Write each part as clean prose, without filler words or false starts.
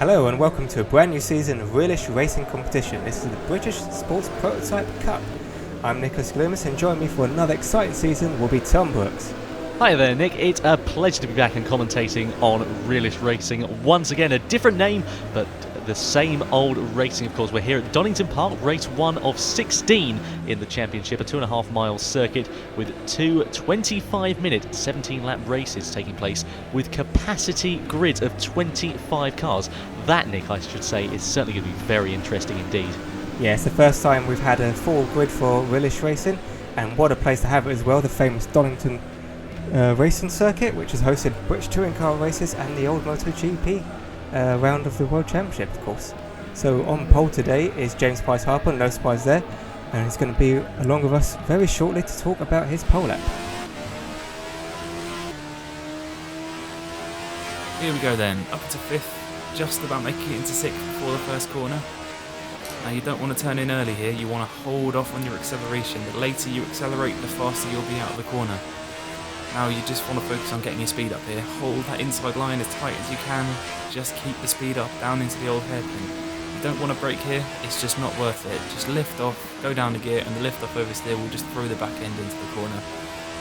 Hello and welcome to a brand new season of Realish Racing competition. This is the British Sports Prototype Cup. I'm Nicholas Loomis, and joining me for another exciting season will be Tom Brooks. Hi there, Nick. It's a pleasure to be back and commentating on Realish Racing. Once again, a different name, but the same old racing, of course. We're here at Donington Park, race 1 of 16 in the championship, a 2.5 mile circuit with two 25-minute, 17-lap races taking place with capacity grids of 25 cars. That, Nick, I should say, is certainly going to be very interesting indeed. Yeah, it's the first time we've had a full grid for Realish Racing, and what a place to have it as well, the famous Donington Racing Circuit, which has hosted British touring car races and the old MotoGP round of the World Championship, of course. So on pole today is James Price-Harper, no surprise there, and he's going to be along with us very shortly to talk about his pole lap. Here we go then, up to 5th, just about making it into 6th before the first corner. Now you don't want to turn in early here, you want to hold off on your acceleration. The later you accelerate, the faster you'll be out of the corner. Now you just want to focus on getting your speed up here. Hold that inside line as tight as you can. Just keep the speed up down into the old hairpin. You don't want to brake here, it's just not worth it. Just lift off, go down the gear, and the lift off oversteer will just throw the back end into the corner.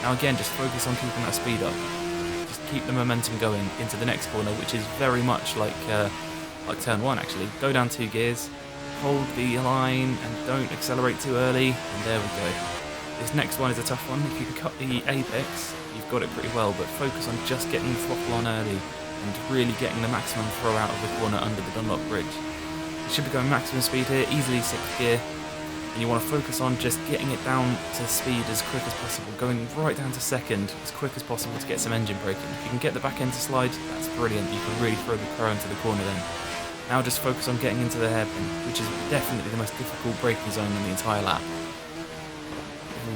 Now again, just focus on keeping that speed up. Just keep the momentum going into the next corner, which is very much like turn 1 actually. Go down 2 gears, hold the line, and don't accelerate too early, and there we go. This next one is a tough one. If you can cut the apex, you've got it pretty well, but focus on just getting the throttle on early and really getting the maximum throw out of the corner under the Dunlop bridge. You should be going maximum speed here, easily 6th gear, and you want to focus on just getting it down to speed as quick as possible, going right down to 2nd as quick as possible to get some engine braking. If you can get the back end to slide, that's brilliant. You can really throw the car into the corner then. Now just focus on getting into the hairpin, which is definitely the most difficult braking zone in the entire lap.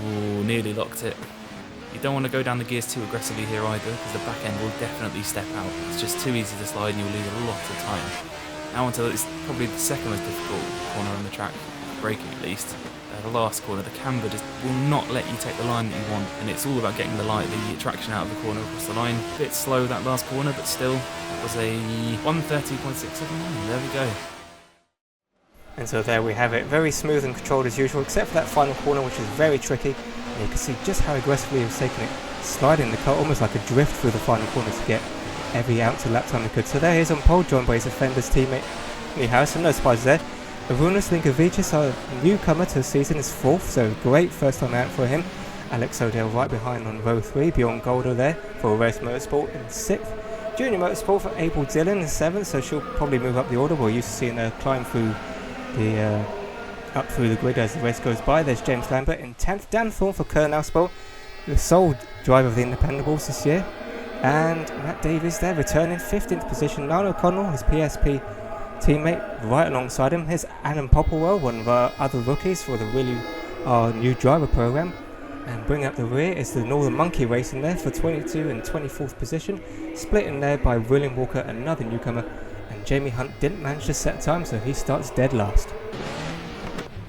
Ooh, nearly locked it. You don't want to go down the gears too aggressively here either, because the back end will definitely step out. It's just too easy to slide and you'll lose a lot of time. Now onto it's probably the second most difficult corner on the track, braking at least. The last corner, the camber just will not let you take the line that you want, and it's all about getting the traction out of the corner across the line. A bit slow that last corner, but still, it was a 1:30.679. There we go. And so there we have it, very smooth and controlled as usual, except for that final corner, which is very tricky. And you can see just how aggressively he was taking it, sliding the car almost like a drift through the final corner to get every ounce of lap time he could. So there he is on pole, joined by his offender's teammate Lee Harrison, no surprise there. Arunus Linkovicis, our newcomer to the season, is 4th, so great first time out for him. Alex O'Dell right behind on row 3, Bjorn Golder there for Race Motorsport in 6th. Junior Motorsport for Abel Dillon in 7th, so she'll probably move up the order. We're used to seeing her climb through the up through the grid as the race goes by. There's James Lambert in 10th. Dan Thorne for Colonel Sport, the sole driver of the Independables this year. And Matt Davies there returning 15th position. Niall O'Connell, his PSP teammate, right alongside him. Here's Alan Popplewell, one of our other rookies for the RlyR new driver program. And bringing up the rear is the Northern Monkey Racing there for 22 and 24th position. Split in there by William Walker, another newcomer. And Jamie Hunt didn't manage to set time, so he starts dead last.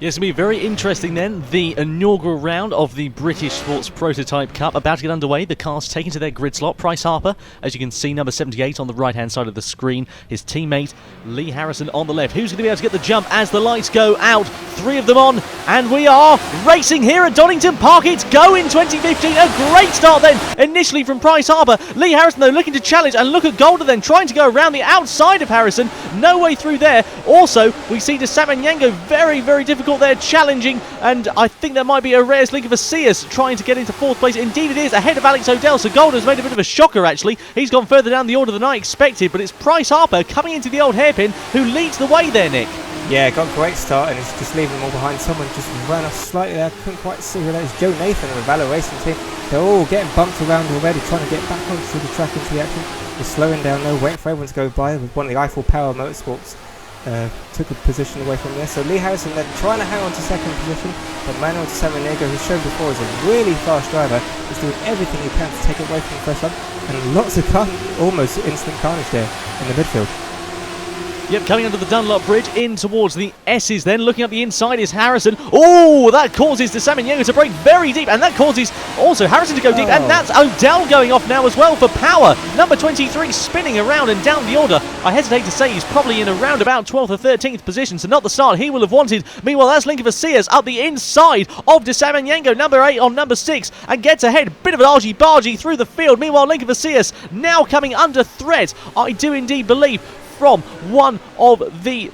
Yes, it'll be very interesting then. The inaugural round of the British Sports Prototype Cup about to get underway. The cars taken to their grid slot. Price-Harper, as you can see, number 78 on the right-hand side of the screen. His teammate, Lee Harrison, on the left. Who's going to be able to get the jump as the lights go out? 3 of them on, and we are racing here at Donington Park. It's Go in 2015. A great start then, initially from Price-Harper. Lee Harrison, though, looking to challenge, and look at Golder then, trying to go around the outside of Harrison. No way through there. Also, we see De Samanyango very, very difficult there, challenging, and I think there might be a Reyes link of Asias trying to get into 4th place. Indeed it is, ahead of Alex O'Dell, so Golder's made a bit of a shocker actually. He's gone further down the order than I expected, but it's Price-Harper coming into the old hairpin who leads the way there, Nick. Yeah, got a great start and he's just leaving them all behind. Someone just ran off slightly there, couldn't quite see who that is. Joe Nathan of the RlyR Racing team. They're all getting bumped around already, trying to get back onto the track into the action. They're slowing down though, waiting for everyone to go by. With one of the Eiffel Power Motorsports took a position away from there. So Lee Harrison then trying to hang on to 2nd position, but Manuel De Samanyango, who's shown before is a really fast driver, is doing everything he can to take it away from the first run, and lots of almost instant carnage there in the midfield. Yep, coming under the Dunlop Bridge in towards the S's then. Looking up the inside is Harrison. Oh, that causes the Samaniego to break very deep, and that causes also Harrison to go deep, and that's Odell going off now as well for power. Number 23 spinning around and down the order. I hesitate to say he's probably in around about 12th or 13th position, so not the start he will have wanted. Meanwhile, that's Lincoln Vasias up the inside of de Samaniego, number 8 on number 6, and gets ahead. Bit of an argy-bargy through the field. Meanwhile, Lincoln Vasias now coming under threat, I do indeed believe, from one of the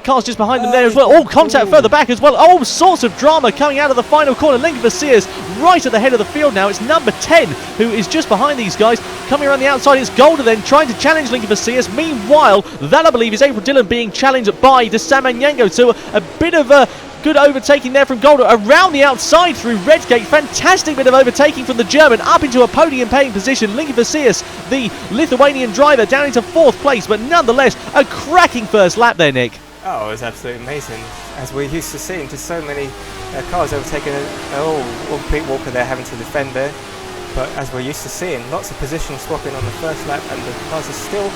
cars just behind them there as well. Contact further back as well. All sorts of drama coming out of the final corner. Lincoln Vasias right at the head of the field now. It's number 10 who is just behind these guys. Coming around the outside is Golder then trying to challenge Lincoln Vasias. Meanwhile, that I believe is April Dillon being challenged by de Samaniego. So a bit of a good overtaking there from Golder around the outside through Redgate. Fantastic bit of overtaking from the German up into a podium paying position. Lincoln Vasias, the Lithuanian driver, down into 4th place, but nonetheless a cracking first lap there, Nick. Oh, it was absolutely amazing. As we're used to seeing, just so many cars overtaking. Pete Walker there having to defend there. But as we're used to seeing, lots of position swapping on the first lap, and the cars are still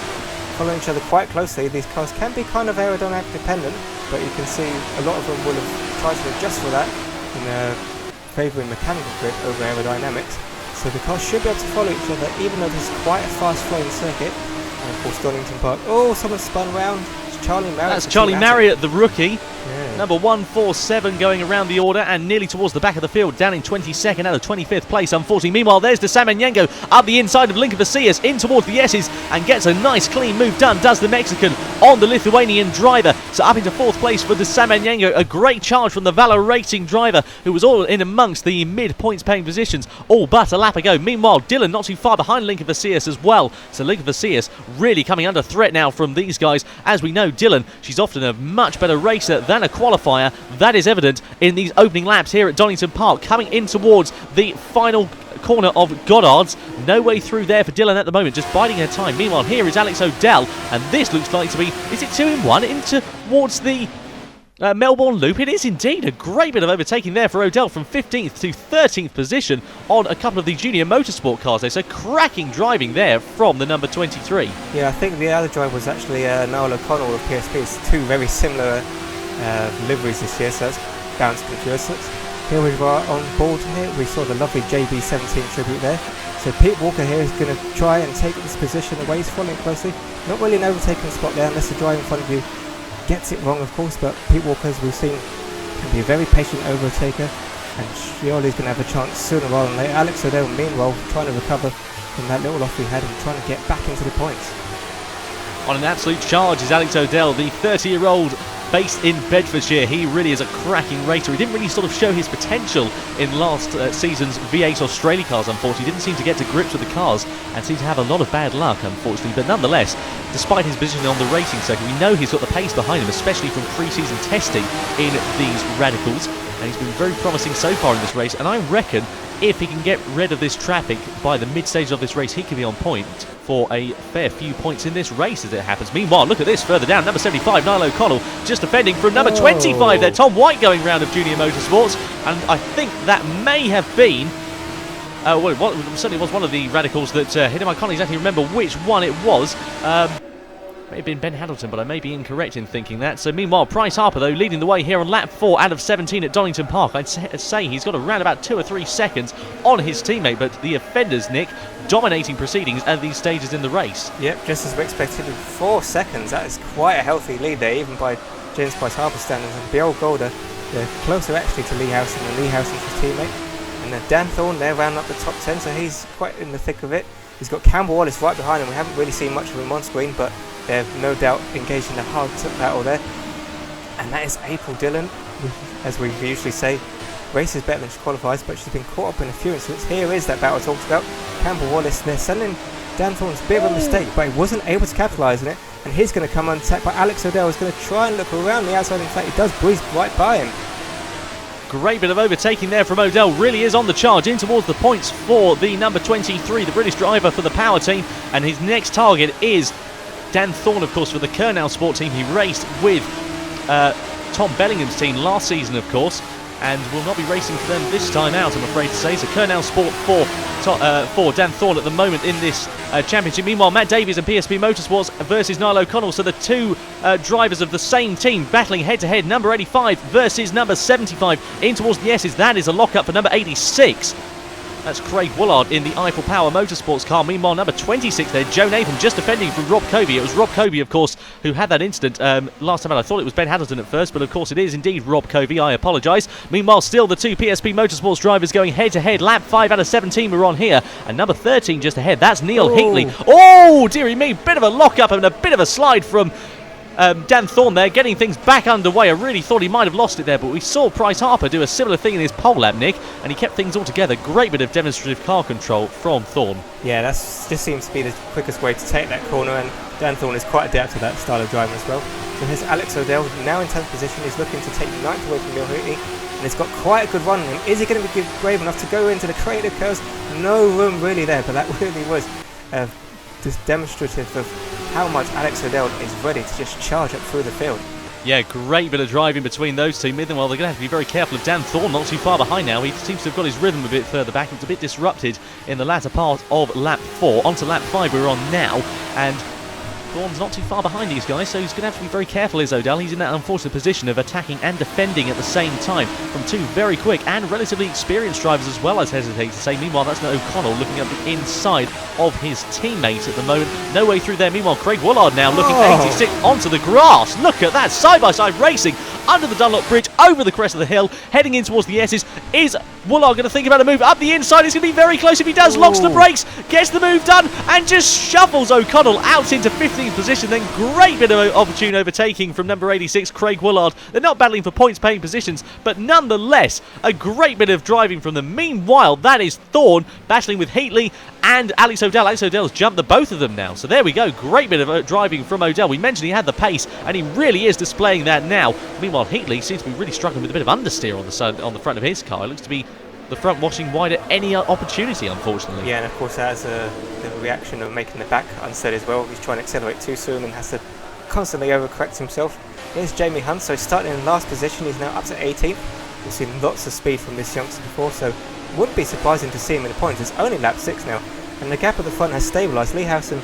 following each other quite closely. These cars can be kind of aerodynamic dependent, but you can see a lot of them will have tried to adjust for that in favouring mechanical grip over aerodynamics. So the cars should be able to follow each other, even though this is quite a fast-flowing circuit. And of course, Donington Park. Oh, someone spun round. Charlie Marriott. That's Charlie Marriott, the rookie. Yeah. Number 147 going around the order and nearly towards the back of the field, down in 22nd out of 25th place, unfortunately. Meanwhile, there's de Samaniego up the inside of Lincoln Vasias in towards the S's and gets a nice clean move done, does the Mexican on the Lithuanian driver. So up into 4th place for de Samaniego. A great charge from the RlyR Racing driver, who was all in amongst the mid-points paying positions, all but a lap ago. Meanwhile, Dillon not too far behind Lincoln Vasias as well. So Lincoln Vasias really coming under threat now from these guys. As we know, Dillon, she's often a much better racer than a qualifier. That is evident in these opening laps here at Donington Park. Coming in towards the final corner of Goddard's. No way through there for Dillon at the moment, just biding her time. Meanwhile, here is Alex Odell, and this looks like to be, is it 2 in 1 in towards the Melbourne Loop? It is indeed. A great bit of overtaking there for Odell from 15th to 13th position on a couple of the junior motorsport cars there. So cracking driving there from the number 23. Yeah, I think the other driver was actually Noel O'Connell of PSP. It's 2 very similar liveries this year, so that's bound to be curious. Here we are on board here. We saw the lovely JB17 tribute there. So Pete Walker here is going to try and take this position away. He's following closely. Not really an overtaking spot there unless the driver in front of you gets it wrong, of course, but Pete Walker, as we've seen, can be a very patient overtaker, and surely he's going to have a chance sooner rather than later. Alex Odell, meanwhile, trying to recover from that little off he had and trying to get back into the points. On an absolute charge is Alex Odell, the 30-year-old based in Bedfordshire. He really is a cracking racer. He didn't really sort of show his potential in last season's V8 Australia cars, unfortunately. He didn't seem to get to grips with the cars and seemed to have a lot of bad luck, unfortunately. But nonetheless, despite his position on the racing circuit, we know he's got the pace behind him, especially from pre-season testing in these radicals. And he's been very promising so far in this race. And I reckon if he can get rid of this traffic by the mid-stage of this race, he can be on point for a fair few points in this race as it happens. Meanwhile, look at this further down. Number 75, Niall O'Connell, just defending from number 25 there. Tom White going round of Junior Motorsports. And I think that may have been... well, it certainly was one of the radicals that hit him. I can't exactly remember which one it was. May have been Ben Hamilton, but I may be incorrect in thinking that. So meanwhile, Bryce Harper, though, leading the way here on lap 4 out of 17 at Donington Park. I'd say he's got around about 2 or 3 seconds on his teammate, but the offenders, Nick, dominating proceedings at these stages in the race. Yep, just as we expected, 4 seconds. That is quite a healthy lead there, even by James Bryce Harper standards. And Biel Golder, they're closer actually to Lee Howson than Lee Howson's his teammate. And then Dan Thorne, they're rounding up the top 10, so he's quite in the thick of it. He's got Campbell Wallace right behind him. We haven't really seen much of him on screen, but they're no doubt engaged in a hard battle there. And that is April Dillon, as we usually say. Races better than she qualifies, but she's been caught up in a few incidents. Here is that battle I talked about. Campbell Wallace, they're sending Dan Thorne's a bit of a mistake, but he wasn't able to capitalise on it. And he's going to come untapped by Alex Odell, who's going to try and look around the outside. In fact, he does breeze right by him. Great bit of overtaking there from Odell. Really is on the charge in towards the points for the number 23, the British driver for the power team. And his next target is Dan Thorne, of course, for the Kernow Sport team. He raced with Tom Bellingham's team last season, of course. and will not be racing for them this time out, I'm afraid to say. So Kernel Sport for Dan Thorne at the moment in this championship. Meanwhile, Matt Davies and PSP Motorsports versus Niall O'Connell. So the two drivers of the same team battling head-to-head. Number 85 versus number 75 in towards the S's. That is a lock-up for number 86. That's Craig Woolard in the Eiffel Power Motorsports car. Meanwhile, number 26 there, Joe Nathan, just defending from Rob Covey. It was Rob Covey, of course, who had that incident last time out. I thought it was Ben Hamilton at first, but of course it is indeed Rob Covey. I apologise. Meanwhile, still the two PSP Motorsports drivers going head-to-head. Lap 5 out of 17 we're on here. And number 13 just ahead, that's Neil Hinkley. Oh, dearie me, bit of a lock-up and a bit of a slide from Dan Thorne there, getting things back underway. I really thought he might have lost it there, but we saw Bryce Harper do a similar thing in his pole lap, Nick, and he kept things all together. Great bit of demonstrative car control from Thorne. Yeah, that just seems to be the quickest way to take that corner, and Dan Thorne is quite adept to that style of driving as well. So here's Alex O'Dell, now in 10th position. He's looking to take 9th away from Neil Hinkley, and he's got quite a good run on him. Is he going to be brave enough to go into the creative curves? No room really there, but that really was just demonstrative of how much Alex O'Dell is ready to just charge up through the field. Yeah, great bit of driving between those two. Meanwhile, they're going to have to be very careful of Dan Thorne, not too far behind now. He seems to have got his rhythm a bit further back. It's a bit disrupted in the latter part of lap 4. Onto lap 5 we're on now, and Thorne's not too far behind these guys, so he's going to have to be very careful, is O'Dell. He's in that unfortunate position of attacking and defending at the same time from two very quick and relatively experienced drivers as well, as hesitate to say. Meanwhile, that's O'Connell looking at the inside of his teammate at the moment. No way through there. Meanwhile, Craig Woolard now looking 86 onto the grass. Look at that, side-by-side racing under the Dunlop Bridge, over the crest of the hill, heading in towards the S's. Is Woolard going to think about a move up the inside? He's going to be very close if he does. Locks the brakes, gets the move done, and just shuffles O'Connell out into 15th position. Then great bit of opportune overtaking from number 86, Craig Woolard. They're not battling for points-paying positions, but nonetheless, a great bit of driving from them. Meanwhile, that is Thorne battling with Heatley and Alex O'Dell. Alex O'Dell's jumped the both of them now. So there we go. Great bit of driving from O'Dell. We mentioned he had the pace, and he really is displaying that now. Meanwhile, Heatley seems to be really struggling with a bit of understeer on the front of his car. It looks to be the front washing wide at any opportunity, unfortunately. Yeah, and of course that has the reaction of making the back unsteady as well. He's trying to accelerate too soon and has to constantly overcorrect himself. Here's Jamie Hunt, so starting in last position, he's now up to 18th. We've seen lots of speed from this youngster before, so wouldn't be surprising to see him in the points. It's only lap 6 now, and the gap at the front has stabilised. Lee Howson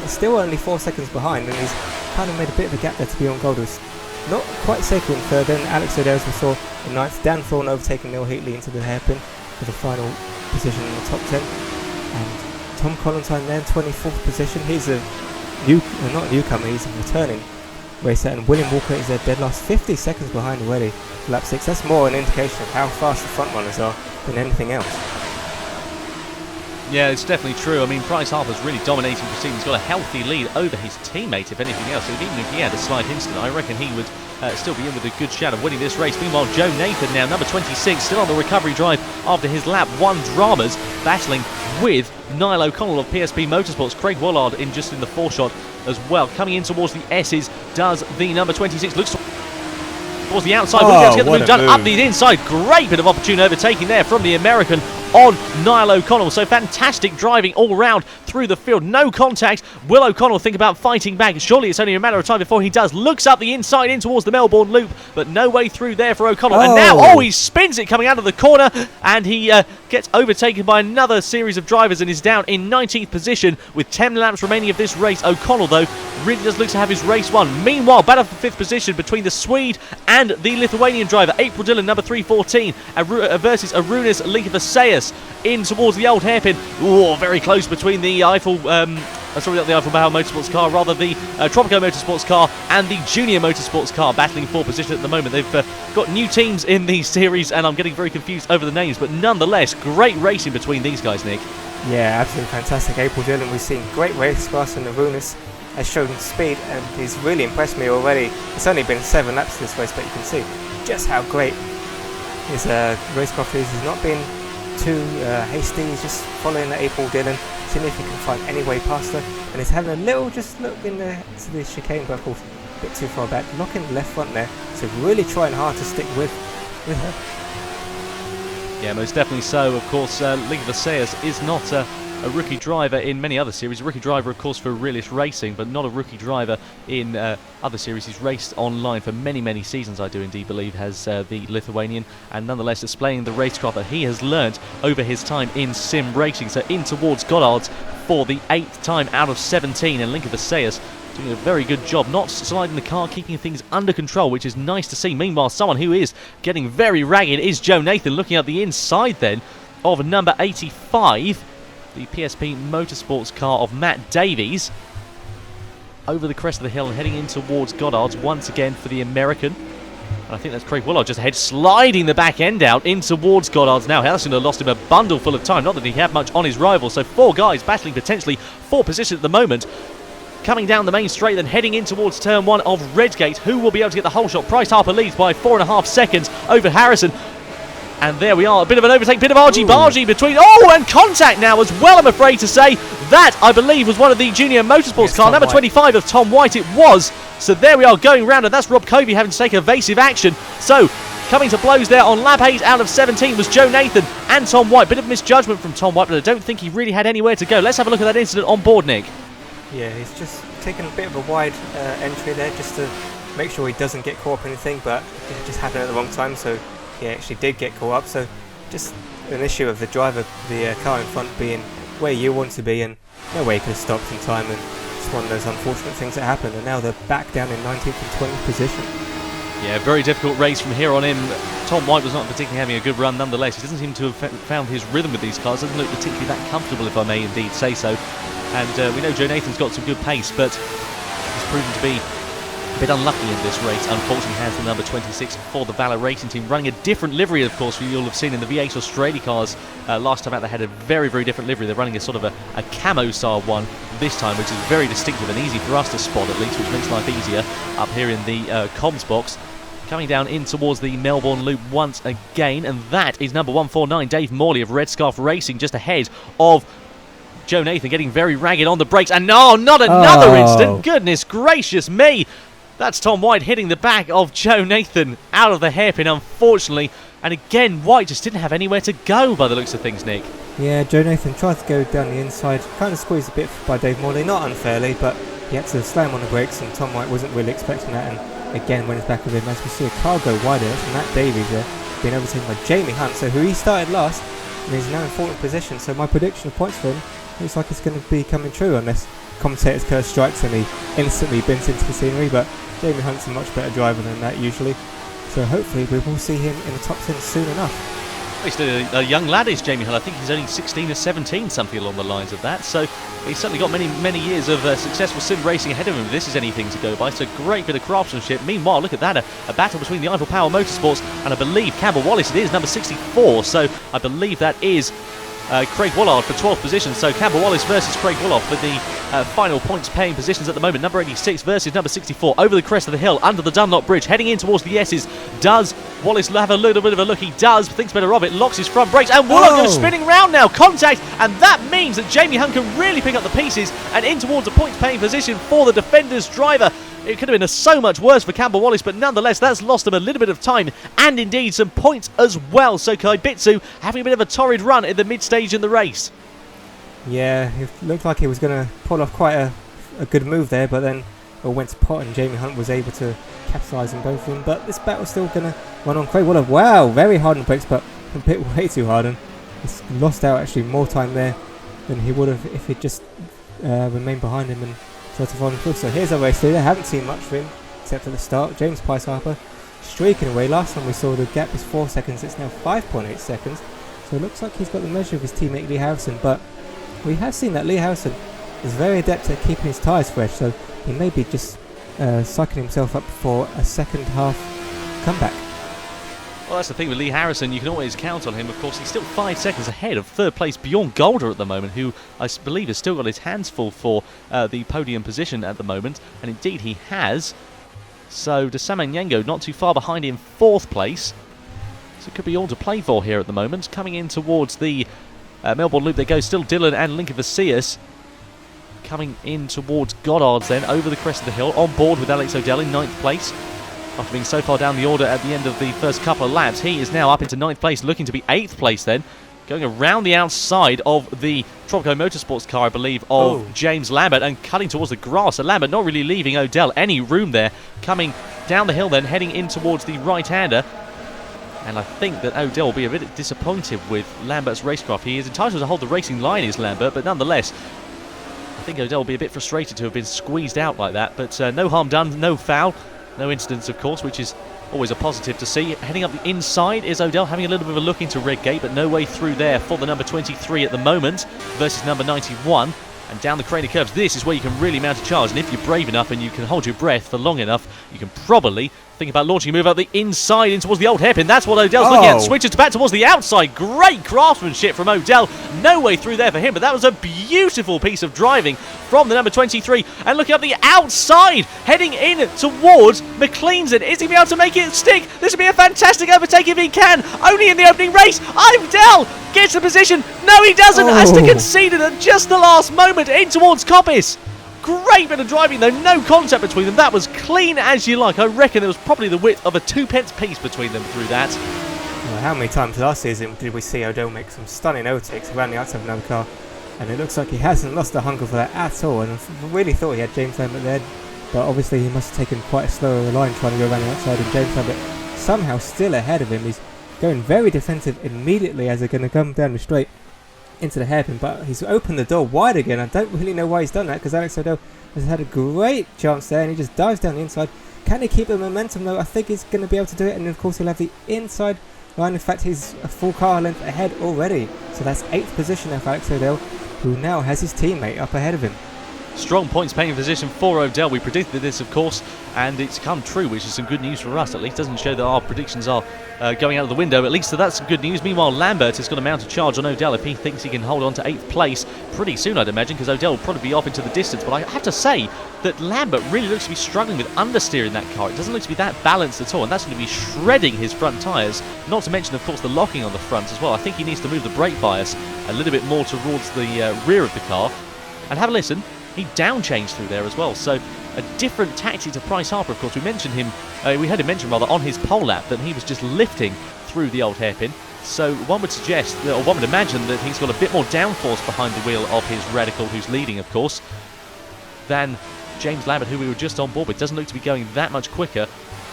is still only 4 seconds behind, and he's kind of made a bit of a gap there to be on gold. It's not quite safe in third. Then Alex O'Dell, as we saw in 9th. Dan Thorne overtaking Neil Heatley into the hairpin for the final position in the top 10. And Tom Collentine there in 24th position. He's a not a newcomer, he's a returning racer. And William Walker is their dead last, 50 seconds behind already, lap 6. That's more an indication of how fast the front runners are than anything else. Yeah, it's definitely true. I mean, Bryce Harper's really dominating proceedings. He's got a healthy lead over his teammate, if anything else. So even if he had a slight incident, I reckon he would still be in with a good shot of winning this race. Meanwhile, Joe Nathan now, number 26, still on the recovery drive after his lap 1 dramas, battling with Niall O'Connell of PSP Motorsports. Craig Woolard in the foreshot as well. Coming in towards the S's does the number 26. Looks towards the outside. Will he be able to get the move done up the inside? Great bit of opportune overtaking there from the American on Niall O'Connell. So fantastic driving all round through the field. No contact. Will O'Connell think about fighting back? Surely it's only a matter of time before he does. Looks up the inside in towards the Melbourne Loop, but no way through there for O'Connell. And now, he spins it coming out of the corner, and he gets overtaken by another series of drivers and is down in 19th position with 10 laps remaining of this race. O'Connell, though, really does look to have his race won. Meanwhile, battle for 5th position between the Swede and the Lithuanian driver, April Dillon, number 314, versus Arunas Linkavaseus in towards the old hairpin. Oh, very close between the Eiffel, not the Eiffel Bauer Motorsports car, rather the Tropico Motorsports car and the Junior Motorsports car, battling for position at the moment. They've got new teams in these series, and I'm getting very confused over the names, but nonetheless, great racing between these guys, Nick. Yeah, absolutely fantastic. April Dillon, we've seen great race class, and Arunas has shown speed, and he's really impressed me already. It's only been 7 laps this race, but you can see just how great his racecraft is. He's not been too hasty. He's just following the April Dillon, seeing if he can find any way past her, and he's having a little just look to the chicane, but of course a bit too far back, locking the left front there, so really trying hard to stick with her. Yeah, most definitely so. Of course, Linkavaseus is not a rookie driver in many other series. A rookie driver, of course, for Realish Racing, but not a rookie driver in other series. He's raced online for many, many seasons, I do indeed believe, has the Lithuanian, and nonetheless displaying the racecraft that he has learned over his time in sim racing. So in towards Goddard's for the 8th time out of 17, and Linka Visayas doing a very good job, not sliding the car, keeping things under control, which is nice to see. Meanwhile, someone who is getting very ragged is Joe Nathan, looking at the inside then of number 85, the PSP Motorsports car of Matt Davies, over the crest of the hill and heading in towards Goddard's once again for the American. And I think that's Craig Willard just ahead, sliding the back end out in towards Goddard's now. Harrison had lost him a bundle full of time, not that he had much on his rival, so 4 guys battling potentially for position at the moment. Coming down the main straight, then heading in towards turn 1 of Redgate. Who will be able to get the whole shot? Bryce Harper leads by 4.5 seconds over Harrison. And there we are, a bit of an overtake, bit of argy-bargy between... Oh, and contact now as well, I'm afraid to say. That, I believe, was one of the Junior Motorsports car. Number 25 of Tom White it was. So there we are, going round, and that's Rob Covey having to take evasive action. So, coming to blows there on lap 8 out of 17 was Joe Nathan and Tom White. Bit of misjudgment from Tom White, but I don't think he really had anywhere to go. Let's have a look at that incident on board, Nick. Yeah, he's just taken a bit of a wide entry there just to make sure he doesn't get caught up in anything, but it just happened at the wrong time, so he actually did get caught up. So just an issue of the driver, the car in front being where you want to be, and no way he could have stopped in time, and it's one of those unfortunate things that happen. And now they're back down in 19th and 20th position. Yeah, very difficult race from here on in. Tom White was not particularly having a good run nonetheless. He doesn't seem to have found his rhythm with these cars. Doesn't look particularly that comfortable, if I may indeed say so. And we know Joe Nathan's got some good pace, but he's proven to be a bit unlucky in this race. Unfortunately, has the number 26 for the Valor Racing team, running a different livery, of course, you'll have seen in the V8 Australia cars. Last time out, they had a very, very different livery. They're running a sort of a camo style one this time, which is very distinctive and easy for us to spot, at least, which makes life easier up here in the comms box. Coming down in towards the Melbourne Loop once again, and that is number 149, Dave Morley of Red Scarf Racing, just ahead of Joe Nathan, getting very ragged on the brakes. And no, not another incident. Goodness gracious me. That's Tom White hitting the back of Joe Nathan out of the hairpin, unfortunately. And again, White just didn't have anywhere to go by the looks of things, Nick. Yeah, Joe Nathan tried to go down the inside, kind of squeezed a bit by Dave Morley, not unfairly, but he had to slam on the brakes, and Tom White wasn't really expecting that. And again, when it's back of him, as we see a car go wider, and Matt Davies there being overtaken by Jamie Hunt, so who he started last, and he's now in 4th position. So my prediction of points for him looks like it's going to be coming true, unless commentator's curse strikes and he instantly bends into the scenery. But Jamie Hunt's a much better driver than that usually, so hopefully we will see him in the top 10 soon enough. He's still a young lad, is Jamie Hunt. I think he's only 16 or 17, something along the lines of that. So he's certainly got many years of successful sim racing ahead of him. This is anything to go by. So great bit of craftsmanship. Meanwhile, look at that, a battle between the Eiffel Power Motorsports and I believe Campbell Wallace. It is number 64. So I believe that is Craig Willard for 12th position. So Campbell Wallace versus Craig Willard for the final points paying positions at the moment. Number 86 versus number 64 over the crest of the hill under the Dunlop Bridge, heading in towards the S's. Does Wallace have a little bit of a look? He does, thinks better of it, locks his front brakes, and Willard goes spinning round now. Contact, and that means that Jamie Hunt can really pick up the pieces and in towards a points paying position for the Defenders driver. It could have been so much worse for Campbell Wallace, but nonetheless, that's lost him a little bit of time and indeed some points as well. So Kaibitsu having a bit of a torrid run in the mid-stage in the race. Yeah, it looked like he was going to pull off quite a good move there, but then it went to pot and Jamie Hunt was able to capitalise on both of them. But this battle's still going to run on. Craig Willard, wow, very hard on the brakes, but a bit way too hard, and he's lost out actually more time there than he would have if he'd just remained behind him and tried to follow him through. So here's our race leader. Haven't seen much of him except at the start. James Price Harper streaking away. Last time we saw the gap was 4 seconds, it's now 5.8 seconds. So it looks like he's got the measure of his teammate Lee Harrison, but we have seen that Lee Harrison is very adept at keeping his tyres fresh, so he may be just psyching himself up for a second half comeback. Well, that's the thing with Lee Harrison, you can always count on him. Of course, he's still 5 seconds ahead of third place Bjorn Golder at the moment, who I believe has still got his hands full for the podium position at the moment, and indeed he has. So Desaman Yengo not too far behind in 4th place, so it could be all to play for here at the moment. Coming in towards the Melbourne Loop, there goes still Dylan and Linka Vasias. Coming in towards Goddard's then, over the crest of the hill, on board with Alex O'Dell in 9th place. After being so far down the order at the end of the first couple of laps, he is now up into 9th place, looking to be 8th place then. going around the outside of the Tropico Motorsports car, I believe, of James Lambert, and cutting towards the grass. So Lambert not really leaving Odell any room there, coming down the hill then, heading in towards the right-hander. And I think that Odell will be a bit disappointed with Lambert's racecraft. He is entitled to hold the racing line, is Lambert, but nonetheless, I think Odell will be a bit frustrated to have been squeezed out like that. But no harm done, no foul, no incidents, of course, which is always a positive to see. Heading up the inside is Odell, having a little bit of a look into Redgate, but no way through there for the number 23 at the moment versus number 91. And down the Craner curves, this is where you can really mount a charge. And if you're brave enough and you can hold your breath for long enough, you can probably think about launching a move out the inside in towards the old hairpin. That's what Odell's looking at. Switches back towards the outside. Great craftsmanship from Odell. No way through there for him, but that was a beautiful piece of driving from the number 23. And looking up the outside, heading in towards McLean's. Is he going to be able to make it stick? This would be a fantastic overtake if he can. Only in the opening race. Odell gets the position. No, he doesn't. Has to concede it at just the last moment in towards Coppice. Great bit of driving though, no contact between them. That was clean as you like. I reckon there was probably the width of a 2p piece between them through that. Well, how many times last season did we see Odell make some stunning overtakes around the outside of another car? And it looks like he hasn't lost the hunger for that at all. And I really thought he had James Lambert there, but obviously he must have taken quite a slower line trying to go around the outside. And James Lambert somehow still ahead of him. He's going very defensive immediately as they're going to come down the straight into the hairpin, but he's opened the door wide again. I don't really know why he's done that, because Alex Odell has had a great chance there and he just dives down the inside. Can he keep the momentum though? I think he's going to be able to do it, and of course he'll have the inside line. In fact, he's a full car length ahead already, so that's 8th position there for Alex Odell, who now has his teammate up ahead of him. Strong points paying position for Odell. We predicted this, of course, and it's come true, which is some good news for us. At least doesn't show that our predictions are going out of the window. At least so that's some good news. Meanwhile, Lambert is going to mount a charge on Odell if he thinks he can hold on to 8th place pretty soon, I'd imagine, because Odell will probably be off into the distance. But I have to say that Lambert really looks to be struggling with understeering that car. It doesn't look to be that balanced at all, and that's going to be shredding his front tyres. Not to mention, of course, the locking on the front as well. I think he needs to move the brake bias a little bit more towards the rear of the car. And have a listen. He down changed through there as well, so a different tactic to Bryce Harper. Of course, we mentioned him, we heard him mention rather on his pole lap that he was just lifting through the old hairpin. So one would suggest, or one would imagine, that he's got a bit more downforce behind the wheel of his Radical, who's leading, of course, than James Lambert, who we were just on board with. Doesn't look to be going that much quicker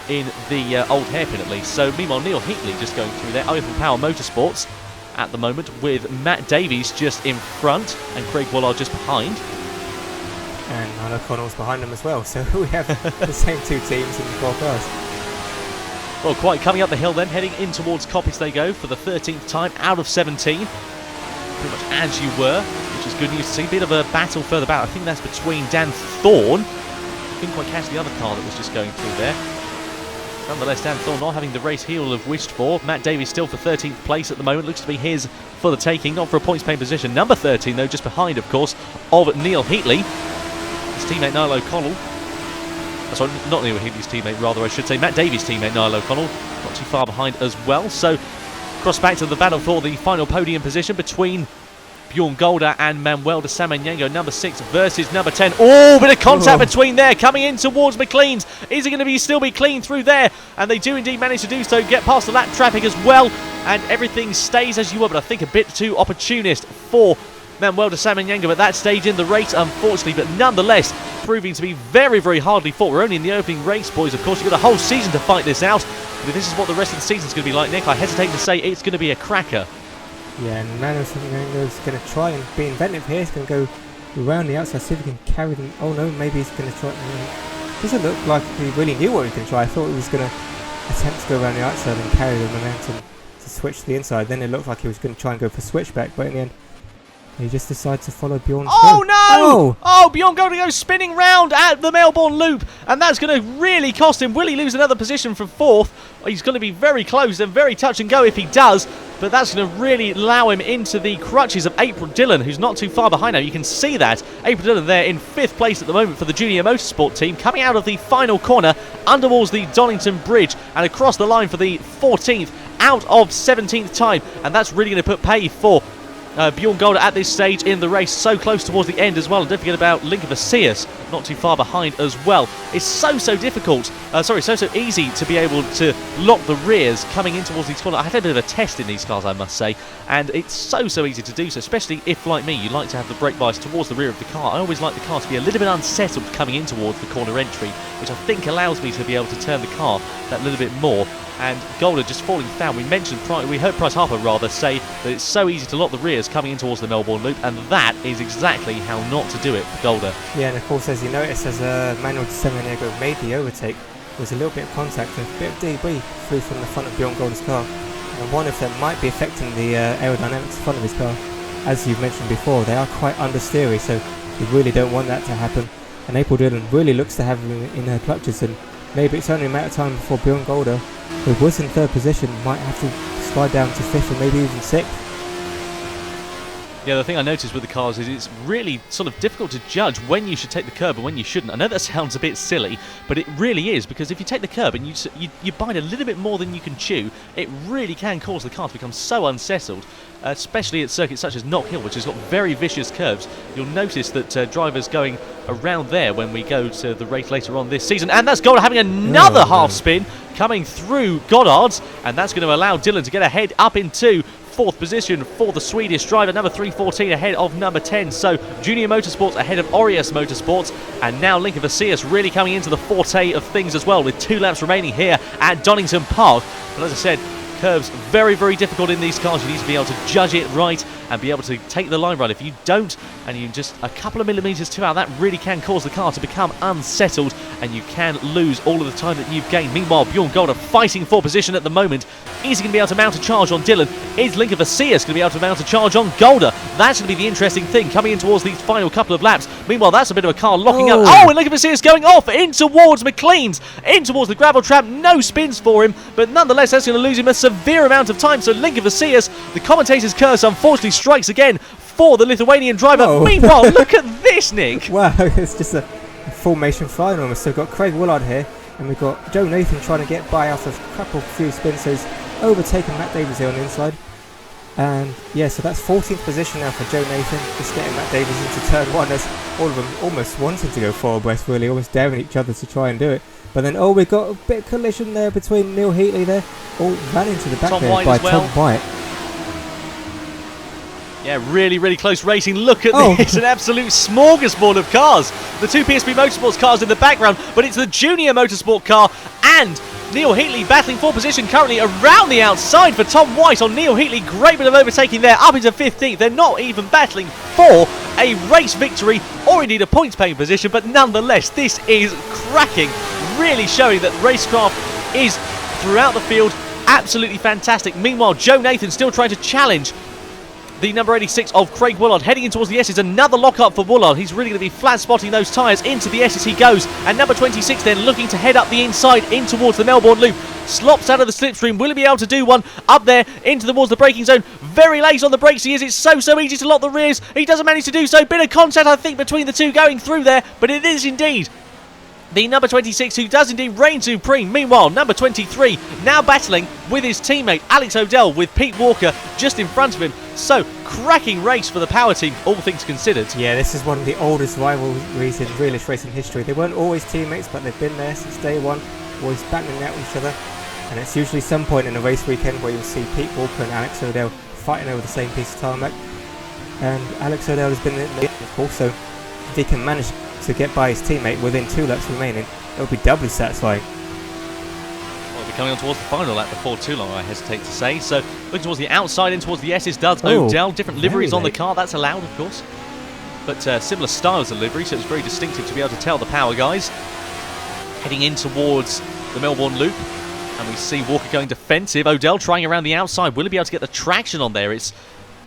in the old hairpin, at least. So meanwhile, Neil Heatley just going through there. Eiffel Power Motorsports at the moment, with Matt Davies just in front and Craig Wallard just behind. And Niall O'Connell's behind them as well, so we have the same two teams in the 4 cars. Well, quite coming up the hill then, heading in towards Coppice they go for the 13th time out of 17. Pretty much as you were, which is good news to see. Bit of a battle further back. I think that's between Dan Thorne. Couldn't quite catch the other car that was just going through there. Nonetheless, Dan Thorne not having the race he will have wished for. Matt Davies still for 13th place at the moment. Looks to be his for the taking, not for a points paying position. Number 13 though, just behind, of course, of Neil Heatley. His teammate Niall O'Connell. Sorry, not Neil Heatley's teammate, rather I should say. Matt Davies' teammate Niall O'Connell, not too far behind as well. So, cross back to the battle for the final podium position between Bjorn Golder and Manuel de Samaniego, number 6 versus number 10. Oh, bit of contact between there, coming in towards McLean's. Is it going to still be clean through there? And they do indeed manage to do so, get past the lap traffic as well, and everything stays as you were, but I think a bit too opportunist for Manuel de Samaniego at that stage in the race, unfortunately, but nonetheless proving to be very, very hardly fought. We're only in the opening race, boys. Of course, you've got a whole season to fight this out, but if this is what the rest of the season is going to be like, Nick, I hesitate to say it's going to be a cracker. Yeah, and Manuel de Samaniego is going to try and be inventive here. He's going to go around the outside, see if he can carry them. Oh no, maybe he's going to try. Doesn't look like he really knew what he was going to try. I thought he was going to attempt to go around the outside and carry the momentum to switch to the inside. Then it looked like he was going to try and go for switchback, but in the end, he just decided to follow Bjorn. Oh no! Oh, Bjorn going to go spinning round at the Melbourne Loop, and that's going to really cost him. Will he lose another position from 4th? He's going to be very close and very touch and go if he does, but that's going to really allow him into the crutches of April Dillon, who's not too far behind now. You can see that. April Dillon there in 5th place at the moment for the Junior Motorsport team, coming out of the final corner underwards the Donington Bridge and across the line for the 14th out of 17th time, and that's really going to put pay for Bjorn Golder at this stage in the race, so close towards the end as well. And don't forget about Link of Asias, not too far behind as well. It's so difficult, so easy to be able to lock the rears coming in towards these corners. I had a bit of a test in these cars, I must say, and it's so easy to do so, especially if, like me, you like to have the brake bias towards the rear of the car. I always like the car to be a little bit unsettled coming in towards the corner entry, which I think allows me to be able to turn the car that little bit more. And Golder just falling down. We heard Bryce Harper rather say that it's so easy to lock the rears coming in towards the Melbourne Loop, and that is exactly how not to do it for Golder. Yeah, and of course, as you notice, as Manuel Semeniego made the overtake, there was a little bit of contact and a bit of debris flew from the front of Bjorn Golder's car. And I wonder if that might be affecting the aerodynamics front of his car. As you've mentioned before, they are quite understeery, so you really don't want that to happen. And April Dillon really looks to have him in her clutches, and maybe it's only a matter of time before Bjorn Golder, who was in third position, might have to slide down to fifth or maybe even sixth. Yeah, the thing I noticed with the cars is it's really sort of difficult to judge when you should take the curb and when you shouldn't. I know that sounds a bit silly, but it really is, because if you take the curb and you bite a little bit more than you can chew, it really can cause the car to become so unsettled, especially at circuits such as Knock Hill, which has got very vicious curves. You'll notice that drivers going around there when we go to the race later on this season, and that's Golder having another half spin coming through Goddard's, and that's going to allow Dillon to get ahead up into fourth position for the Swedish driver, number 314 ahead of number 10. So Junior Motorsports ahead of Aureus Motorsports, and now Link of Asias really coming into the forte of things as well, with 2 laps remaining here at Donington Park. But as I said, curves very difficult in these cars. You need to be able to judge it right and be able to take the line right. If you don't, and you just a couple of millimetres too out, that really can cause the car to become unsettled, and you can lose all of the time that you've gained. Meanwhile, Bjorn Golder fighting for position at the moment. Is he going to be able to mount a charge on Dillon? Is Link of Asias going to be able to mount a charge on Golder? That's going to be the interesting thing coming in towards these final couple of laps. Meanwhile, that's a bit of a car locking up. Oh, and Link of Asias going off in towards McLean's, in towards the gravel trap. No spins for him, but nonetheless, that's going to lose him a severe amount of time. So Link of Asias, the commentator's curse, unfortunately strikes again for the Lithuanian driver. Oh. Meanwhile, look at this, Nick. Wow, it's just a formation final almost. So we've got Craig Willard here, and we've got Joe Nathan trying to get by after a few spins. So he's overtaken Matt Davies here on the inside. And yeah, so that's 14th position now for Joe Nathan, just getting Matt Davies into turn one. There's all of them almost wanting to go forward abreast, really, almost daring each other to try and do it. But then, we've got a bit of collision there between Neil Heatley there. Ran into the back Tom there White by as well. Tom White. Yeah, really close racing. Look at this, an absolute smorgasbord of cars. The 2 PSP Motorsports cars in the background, but it's the Junior Motorsport car and Neil Heatley battling for position currently around the outside for Tom White on Neil Heatley. Great bit of overtaking there, up into 15th. They're not even battling for a race victory or indeed a points-paying position, but nonetheless, this is cracking, really showing that racecraft is throughout the field absolutely fantastic. Meanwhile, Joe Nathan still trying to challenge the number 86 of Craig Willard, heading in towards the S's. Another lock-up for Willard. He's really going to be flat-spotting those tyres. Into the S's he goes. And number 26 then looking to head up the inside in towards the Melbourne Loop. Slops out of the slipstream. Will he be able to do one up there into towards the braking zone? Very late on the brakes he is. It's so easy to lock the rears. He doesn't manage to do so. Bit of contact, I think, between the two going through there. But it is indeed the number 26 who does indeed reign supreme. Meanwhile, number 23 now battling with his teammate Alex O'Dell, with Pete Walker just in front of him. So, cracking race for the power team, all things considered. Yeah, this is one of the oldest rivalries in Realish Racing history. They weren't always teammates, but they've been there since day one, always battling out each other. And it's usually some point in a race weekend where you'll see Pete Walker and Alex O'Dell fighting over the same piece of tarmac. And Alex O'Dell has been in the of course, so if he can manage to get by his teammate within 2 laps remaining, it'll be doubly satisfying. Well, we're coming on towards the final lap before too long, I hesitate to say. So looking towards the outside, in towards the S's does O'Dell. Different liveries on the car, that's allowed of course, but similar styles of livery, so it's very distinctive to be able to tell the power guys. Heading in towards the Melbourne Loop, and we see Walker going defensive. O'Dell trying around the outside. Will he be able to get the traction on there? It's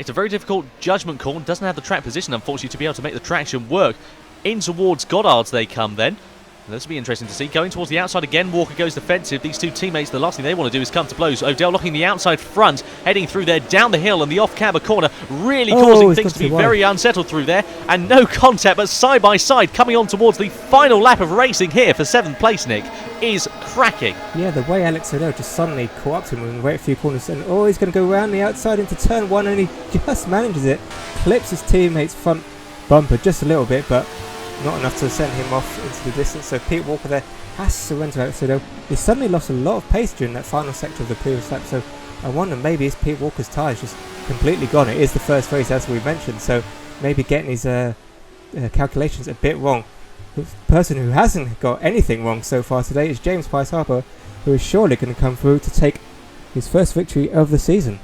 a very difficult judgment call. Doesn't have the track position, unfortunately, to be able to make the traction work. In towards Goddard's they come then. This will be interesting to see. Going towards the outside again, Walker goes defensive. These two teammates, the last thing they want to do is come to blows. O'Dell locking the outside front, heading through there down the hill and the off-camber corner, really causing things to be very unsettled through there. And no contact, but side by side, coming on towards the final lap of racing here for 7th place, Nick. is cracking. Yeah, the way Alex O'Dell just suddenly caught up to him in the right few corners, and he's going to go around the outside into turn 1, and he just manages it. Clips his teammate's front bumper just a little bit, but not enough to send him off into the distance. So Pete Walker there has to surrender to Alex O'Dell. He suddenly lost a lot of pace during that final sector of the previous lap, so I wonder maybe is Pete Walker's tyres just completely gone. It is the first race, as we mentioned, so maybe getting his calculations a bit wrong. The person who hasn't got anything wrong so far today is James Price-Harper, who is surely going to come through to take his first victory of the season.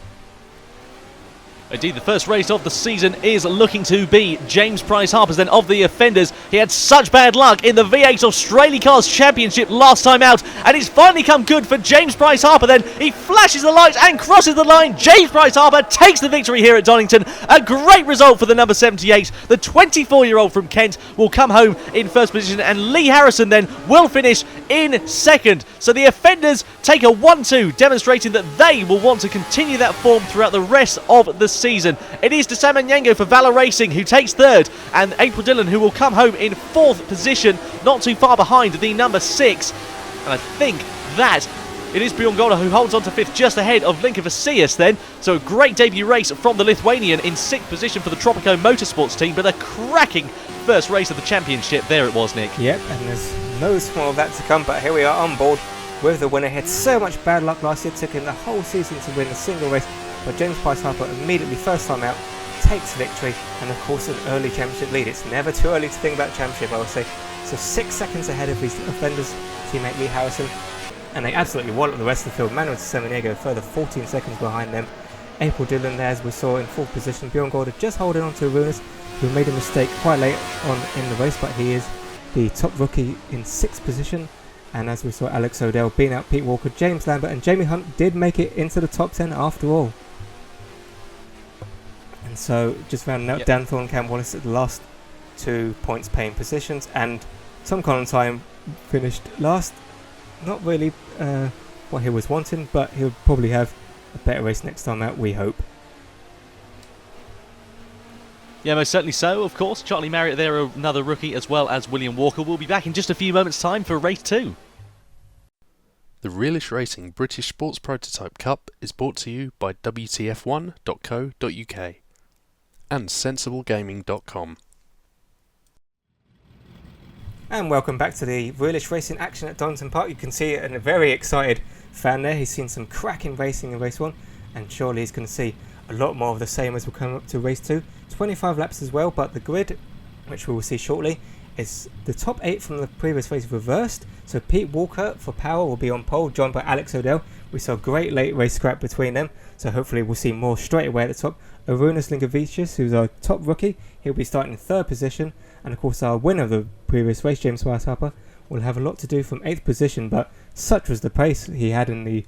Indeed, the first race of the season is looking to be James Price-Harper's then of the offenders. He had such bad luck in the V8 Australia Cars Championship last time out, and it's finally come good for James Price-Harper then. He flashes the lights and crosses the line. James Price-Harper takes the victory here at Donington. A great result for the number 78. The 24-year-old from Kent will come home in first position, and Lee Harrison then will finish in second. So the offenders take a 1-2, demonstrating that they will want to continue that form throughout the rest of the season. It is Desama Nyango for RlyR Racing who takes third, and April Dillon who will come home in fourth position, not too far behind the number 6. And I think that it is Bjorn Golder who holds on to fifth, just ahead of Linka Vasias then. So a great debut race from the Lithuanian in sixth position for the Tropico Motorsports team, but a cracking first race of the championship there it was, Nick. Yep, and there's loads more of that to come, but here we are on board with the winner. He had so much bad luck last year, took him the whole season to win a single race, but James Price-Harper immediately, first time out, takes victory, and of course an early championship lead. It's never too early to think about championship, I would say. So 6 seconds ahead of his offenders, teammate Lee Harrison, and they absolutely wallop the rest of the field. Manuel Semeniego further 14 seconds behind them. April Dillon there, as we saw, in fourth position. Bjorn Golder just holding on to Arunas, who made a mistake quite late on in the race, but he is the top rookie in sixth position. And as we saw, Alex O'Dell beating out Pete Walker, James Lambert, and Jamie Hunt did make it into the top 10 after all. And so just rounding out, Dan Thorne and Cam Wallace at the last 2 points paying positions, and Tom Conantine finished last. Not really what he was wanting, but he'll probably have a better race next time out, we hope. Yeah, most certainly so, of course. Charlie Marriott there, another rookie, as well as William Walker. We'll be back in just a few moments' time for race 2. The Realish Racing British Sports Prototype Cup is brought to you by WTF1.co.uk and SensibleGaming.com. And welcome back to the Realish Racing action at Donington Park. You can see a very excited fan there. He's seen some cracking racing in race 1, and surely he's going to see a lot more of the same as we come up to race 2. 25 laps as well, but the grid, which we will see shortly, is the top 8 from the previous race reversed. So Pete Walker for power will be on pole, joined by Alex O'Dell. We saw a great late race scrap between them, so hopefully we'll see more straight away at the top. Arunas Linkavicius, who's our top rookie, he'll be starting in third position. And of course our winner of the previous race, James Price-Harper, will have a lot to do from 8th position, but such was the pace he had in the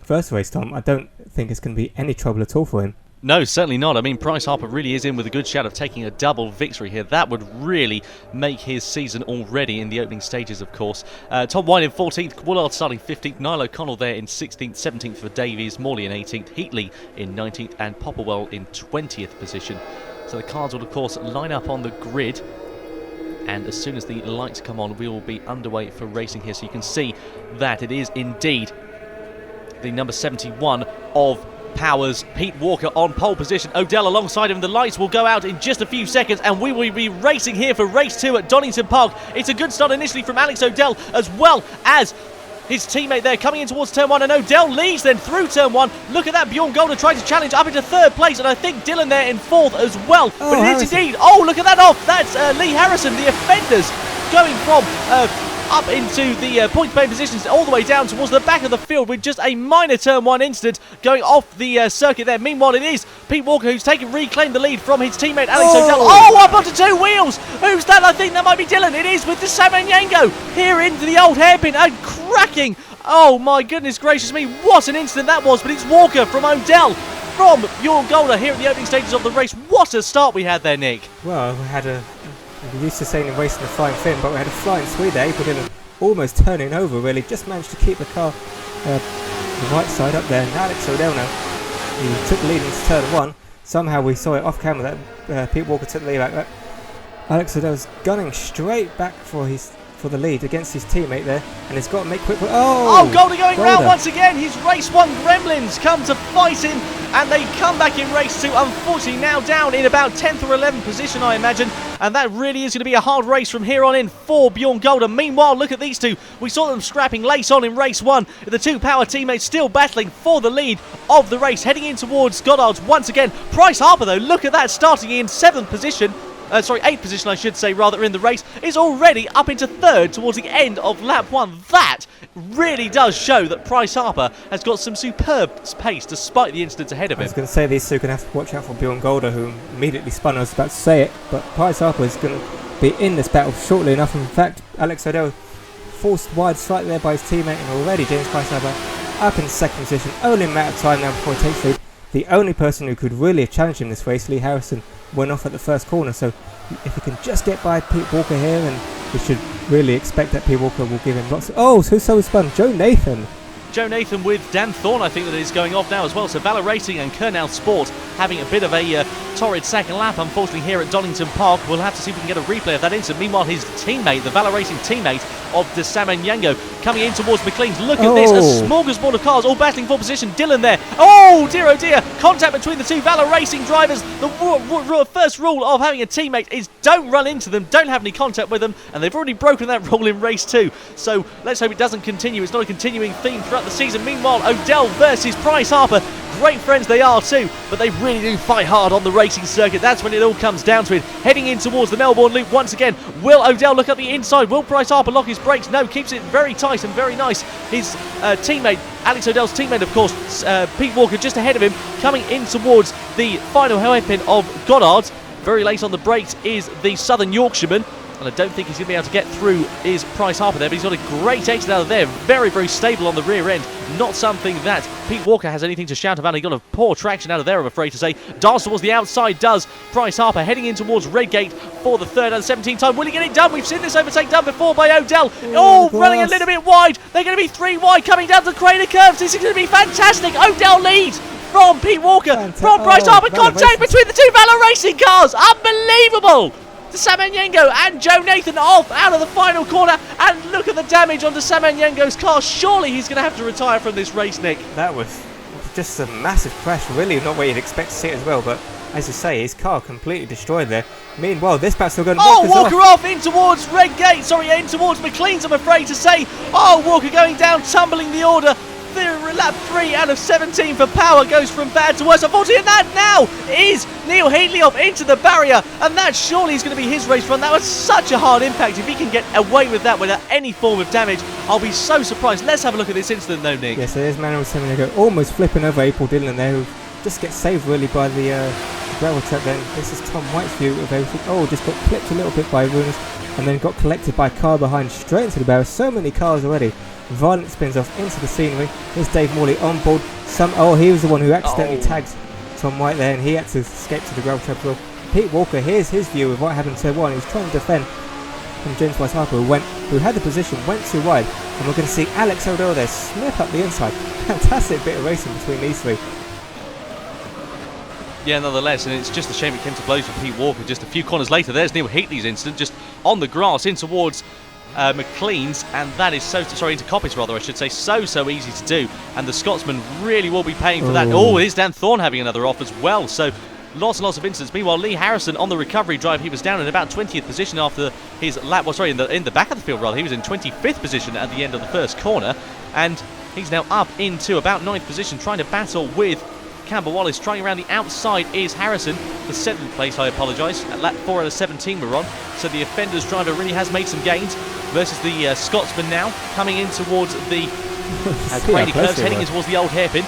first race, Tom, I don't think it's going to be any trouble at all for him. No, certainly not. I mean, Price-Harper really is in with a good shout of taking a double victory here. That would really make his season already in the opening stages, of course. Tom White in 14th, Woolard starting 15th, Niall O'Connell there in 16th, 17th for Davies, Morley in 18th, Heatley in 19th, and Popplewell in 20th position. So the cars will, of course, line up on the grid. And as soon as the lights come on, we will be underway for racing here. So you can see that it is indeed the number 71 of Powers, Pete Walker on pole position. O'Dell alongside him. The lights will go out in just a few seconds, and we will be racing here for race 2 at Donington Park. It's a good start initially from Alex O'Dell, as well as his teammate there coming in towards turn 1, and O'Dell leads then through turn 1. Look at that, Bjorn Golder trying to challenge up into third place, and I think Dillon there in 4th as well. But it is indeed, look at that off. That's Lee Harrison, the offenders, going from up into the point paying positions all the way down towards the back of the field with just a minor turn 1 incident going off the circuit there. Meanwhile, it is Pete Walker who's reclaimed the lead from his teammate Alex O'Dell. Up onto 2 wheels. Who's that? I think that might be Dillon. It is with the Samanyango here into the old hairpin and cracking. Oh my goodness gracious me, what an incident that was. But it's Walker from O'Dell from Bjorn Golder here at the opening stages of the race. What a start we had there, Nick. Well, we used to saying in racing the flying fin, but we had a flying Swede there. April Dillon almost turning over, really. Just managed to keep the car the right side up there. And Alex O'Dell now, he took the lead into turn 1. Somehow we saw it off camera that Pete Walker took the lead back. Alex O'Dell's gunning straight back for his for the lead against his teammate there, and he's got to make quick. Oh, Golder going round once again. His race 1 Gremlins come to fight him, and they come back in race 2. Unfortunately, now down in about 10th or 11th position, I imagine, and that really is going to be a hard race from here on in for Bjorn Golder. Meanwhile, look at these two. We saw them scrapping lace on in race 1. The two power teammates still battling for the lead of the race, heading in towards Goddard's once again. Bryce Harper, though, look at that, starting in 7th position. 8th position, I should say, rather, in the race, is already up into 3rd towards the end of lap 1. That really does show that Bryce Harper has got some superb pace despite the incidents ahead of him. I was going to say these two are going to have to watch out for Bjorn Golder, who immediately spun. I was about to say it, but Bryce Harper is going to be in this battle shortly enough. In fact, Alex O'Dell forced wide slightly there by his teammate, and already James Bryce Harper up in 2nd position. Only a matter of time now before he takes lead. The only person who could really have challenged him this race, Lee Harrison, went off at the first corner, so if he can just get by Pete Walker here, then we should really expect that Pete Walker will give him lots of... Oh, so is fun. Joe Nathan. Joe Nathan with Dan Thorne, I think, that is going off now as well. So RlyR Racing and Kernel Sport having a bit of a torrid second lap, unfortunately, here at Donington Park. We'll have to see if we can get a replay of that incident. Meanwhile, his teammate, the RlyR Racing teammate of De Samanyango, coming in towards McLean's. Look at this, a smorgasbord of cars all battling for position. Dylan there. Oh dear, contact between the two RlyR Racing drivers. The first rule of having a teammate is don't run into them, don't have any contact with them, and they've already broken that rule in race 2. So let's hope it doesn't continue. It's not a continuing theme throughout the season. Meanwhile, O'Dell versus Bryce Harper. Great friends they are too, but they really do fight hard on the racing circuit. That's when it all comes down to it. Heading in towards the Melbourne Loop once again. Will O'Dell look up the inside? Will Bryce Harper lock his brakes? No, keeps it very tight and very nice. His teammate, Alex O'Dell's teammate, of course, Pete Walker, just ahead of him, coming in towards the final hairpin of Goddard's. Very late on the brakes is the Southern Yorkshireman. And I don't think he's going to be able to get through is Bryce Harper there, but he's got a great exit out of there. Very, very stable on the rear end. Not something that Pete Walker has anything to shout about. He got a poor traction out of there, I'm afraid to say. Darts towards the outside does Bryce Harper, heading in towards Redgate for the 3rd and 17th time. Will he get it done? We've seen this overtake done before by O'Dell. Running a little bit wide. They're going to be 3 wide coming down the Crater curves. This is going to be fantastic. O'Dell leads from Pete Walker, from Bryce Harper. Contact between the two RlyR Racing cars. Unbelievable. Samanyango and Joe Nathan off out of the final corner, and look at the damage on Samanyango's car. Surely he's going to have to retire from this race, Nick. That was just a massive crash, really not what you'd expect to see it as well, but as you say, his car completely destroyed there. Meanwhile, this battle's still going to Walker off in towards Redgate, in towards McLean's, I'm afraid to say. Walker going down, tumbling the order. Lap 3 out of 17 for power goes from bad to worse. Unfortunately, and that now is Neil Heatley off into the barrier, and that surely is going to be his race run. That was such a hard impact. If he can get away with that without any form of damage, I'll be so surprised. Let's have a look at this incident though, Nick. Yes, there's Manuel Samanyango almost flipping over April Dillon there, who just gets saved really by the gravel trap then. This is Tom White's view of everything. Just got clipped a little bit by Runes, and then got collected by a car behind straight into the barrier. So many cars already. Violent spins off into the scenery. Here's Dave Morley on board. He was the one who accidentally tagged Tom White there, and he had to escape to the gravel trap as well. Pete Walker, here's his view of what happened to one. He was trying to defend from James Bryce Harper, who had the position, went too wide, and we're going to see Alex O'Dell there snip up the inside. Fantastic bit of racing between these three. Yeah, nonetheless, and it's just a shame it came to blows for Pete Walker. Just a few corners later, there's Neil Heatley's incident, just on the grass in towards McLean's, and that is into Coppice rather, I should say, so easy to do, and the Scotsman really will be paying for that. Here's Dan Thorne having another off as well, so lots and lots of incidents. Meanwhile, Lee Harrison on the recovery drive, he was down in about 20th position after his lap, in the back of the field rather. He was in 25th position at the end of the first corner, and he's now up into about 9th position, trying to battle with Campbell Wallace. Trying around the outside is Harrison, the 7th place, I apologise. At lap 4 out of 17 we're on, so the offender's driver really has made some gains versus the Scotsman now, coming in towards the Grady curves, heading in towards the old hairpin.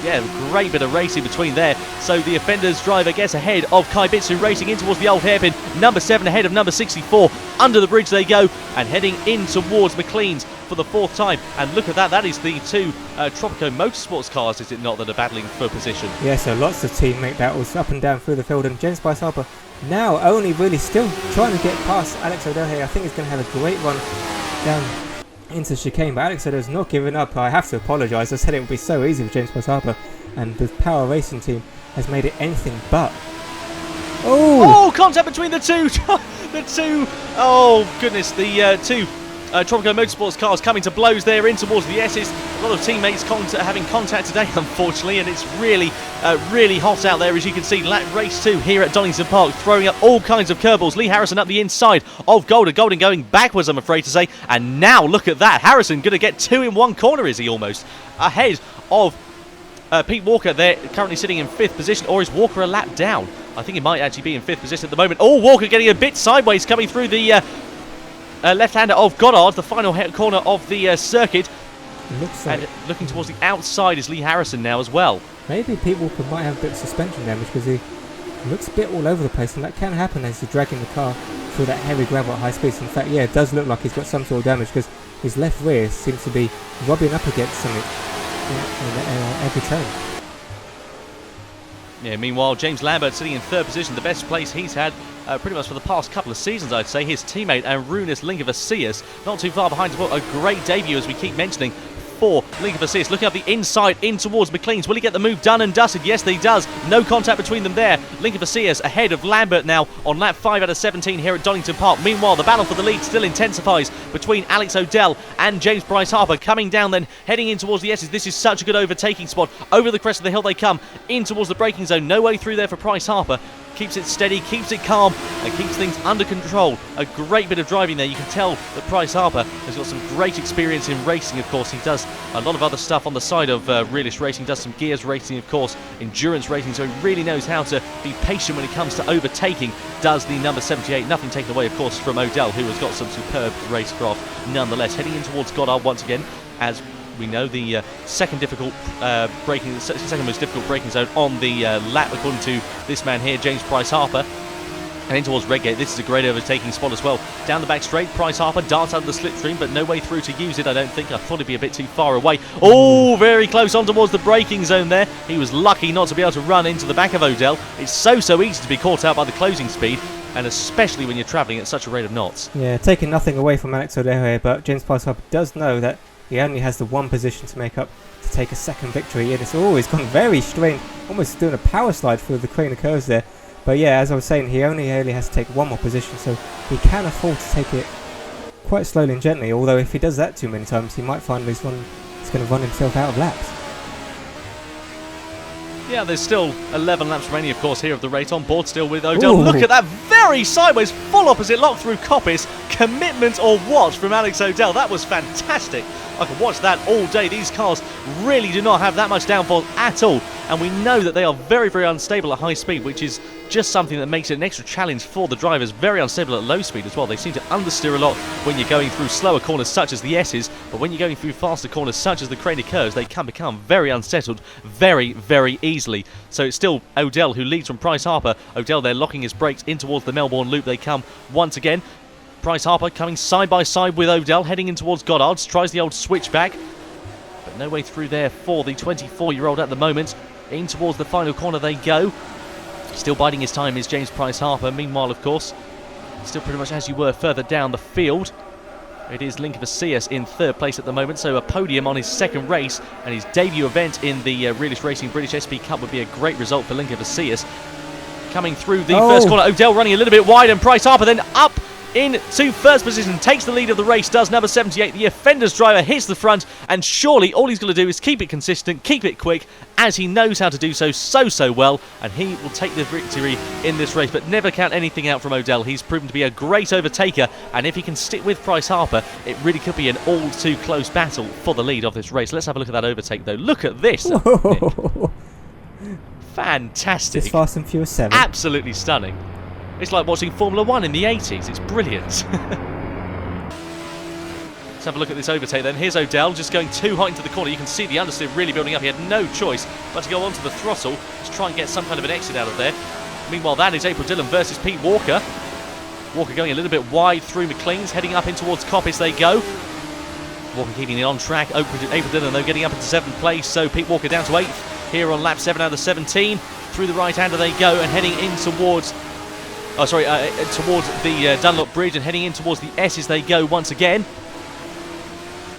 Yeah, great bit of racing between there. So the offender's driver gets ahead of Kaibitsu, racing in towards the old hairpin. Number 7 ahead of number 64. Under the bridge they go, and heading in towards McLean's for the 4th time. And look at that, that is the two Tropico Motorsports cars, is it not, that are battling for position? Yeah, so lots of teammate battles up and down through the field, and James Bryce Harper now only really still trying to get past Alex O'Dell here. I think he's going to have a great run down into chicane, but Alex O'Dell's not giving up. I have to apologise. I said it would be so easy for James Bryce Harper, and the Power Racing team has made it anything but. Contact between the two. The two, oh goodness, the two Tropico Motorsports cars coming to blows there in towards the S's. A lot of teammates having contact today, unfortunately, and it's really, really hot out there, as you can see. Race 2 here at Donington Park, throwing up all kinds of curveballs. Lee Harrison up the inside of Golden. Golden going backwards, I'm afraid to say. And now look at that. Harrison going to get two in one corner, is he almost? Ahead of Pete Walker there, currently sitting in 5th position, or is Walker a lap down? I think he might actually be in 5th position at the moment. Oh, Walker getting a bit sideways, coming through the left-hander of Goddard, the final corner of the circuit. Looks like, and looking towards the outside is Lee Harrison now as well. maybe Pete Walker might have a bit of suspension damage, because he looks a bit all over the place, and that can happen as he's dragging the car through that heavy gravel at high speeds. In fact, yeah, it does look like he's got some sort of damage, because his left rear seems to be rubbing up against something every turn. Yeah, meanwhile, James Lambert sitting in 3rd position, the best place he's had pretty much for the past couple of seasons, I'd say. His teammate, Arunas Linkavasius, not too far behind as well. A great debut, as we keep mentioning, for Linkavasius. Looking up the inside in towards McLean's. Will he get the move done and dusted? Yes, he does. No contact between them there. Linkavasius ahead of Lambert now on lap 5 out of 17 here at Donington Park. Meanwhile, the battle for the lead still intensifies between Alex O'Dell and James Bryce Harper. Coming down then, heading in towards the S's. This is such a good overtaking spot. Over the crest of the hill they come, in towards the braking zone. No way through there for Bryce Harper. Keeps it steady, keeps it calm, and keeps things under control. A great bit of driving there. You can tell that Bryce Harper has got some great experience in racing, of course. He does a lot of other stuff on the side of Realish Racing, does some gears racing, of course, endurance racing, so he really knows how to be patient when it comes to overtaking, does the number 78. Nothing taken away, of course, from O'Dell, who has got some superb racecraft nonetheless. Heading in towards Goddard once again, as we know, the second most difficult braking zone on the lap, according to this man here, James Bryce Harper. And in towards Redgate, this is a great overtaking spot as well. Down the back straight, Bryce Harper darts out of the slipstream, but no way through to use it, I don't think. I thought it'd be a bit too far away. Oh, very close on towards the braking zone there. He was lucky not to be able to run into the back of O'Dell. It's so easy to be caught out by the closing speed, and especially when you're travelling at such a rate of knots. Yeah, taking nothing away from Alex O'Dell here, but James Bryce Harper does know that he only has the one position to make up to take a second victory, and it's always gone very strange, almost doing a power slide through the crane of curves there. But yeah, as I was saying, he only has to take one more position, so he can afford to take it quite slowly and gently, although if he does that too many times, he might find he's going to run himself out of laps. Yeah, there's still 11 laps remaining, of course, here of the race. On board still with O'Dell. Ooh. Look at that very sideways, full opposite lock through Coppice. Commitment or what from Alex O'Dell. That was fantastic. I could watch that all day. These cars really do not have that much downforce at all. And we know that they are very, very unstable at high speed, which is just something that makes it an extra challenge for the drivers. Very unstable at low speed as well. They seem to understeer a lot when you're going through slower corners such as the S's, but when you're going through faster corners such as the Craney curves, they can become very unsettled very, very easily. So it's still O'Dell who leads from Bryce Harper. O'Dell there locking his brakes in towards the Melbourne loop. They come once again. Bryce Harper coming side by side with O'Dell, heading in towards Goddard's, tries the old switchback, but no way through there for the 24-year-old at the moment. In towards the final corner they go. Still biding his time is James Bryce Harper. Meanwhile, of course, still pretty much as you were further down the field. It is Linkavasius in 3rd place at the moment, so a podium on his second race and his debut event in the Realish Racing British SP Cup would be a great result for Linkavasius. Coming through the first corner, O'Dell running a little bit wide, and Bryce Harper then up into 1st position, takes the lead of the race, does number 78. The offender's driver hits the front, and surely all he's going to do is keep it consistent, keep it quick, as he knows how to do so well, and he will take the victory in this race. But never count anything out from O'Dell. He's proven to be a great overtaker, and if he can stick with Bryce Harper, it really could be an all too close battle for the lead of this race. Let's have a look at that overtake though. Look at this. Fantastic. It's Fast and Furious 7. Absolutely stunning. It's like watching Formula 1 in the 80s. It's brilliant. Let's have a look at this overtake then. Here's O'Dell just going too hot into the corner. You can see the understeer really building up. He had no choice but to go onto the throttle to try and get some kind of an exit out of there. Meanwhile, that is April Dillon versus Pete Walker. Walker going a little bit wide through McLean's, heading up in towards Coppice they go. Walker keeping it on track. April Dillon, though, getting up into 7th place. So Pete Walker down to 8th here on lap 7 out of 17. Through the right-hander they go and heading in towards... towards the Dunlop Bridge, and heading in towards the S's they go once again.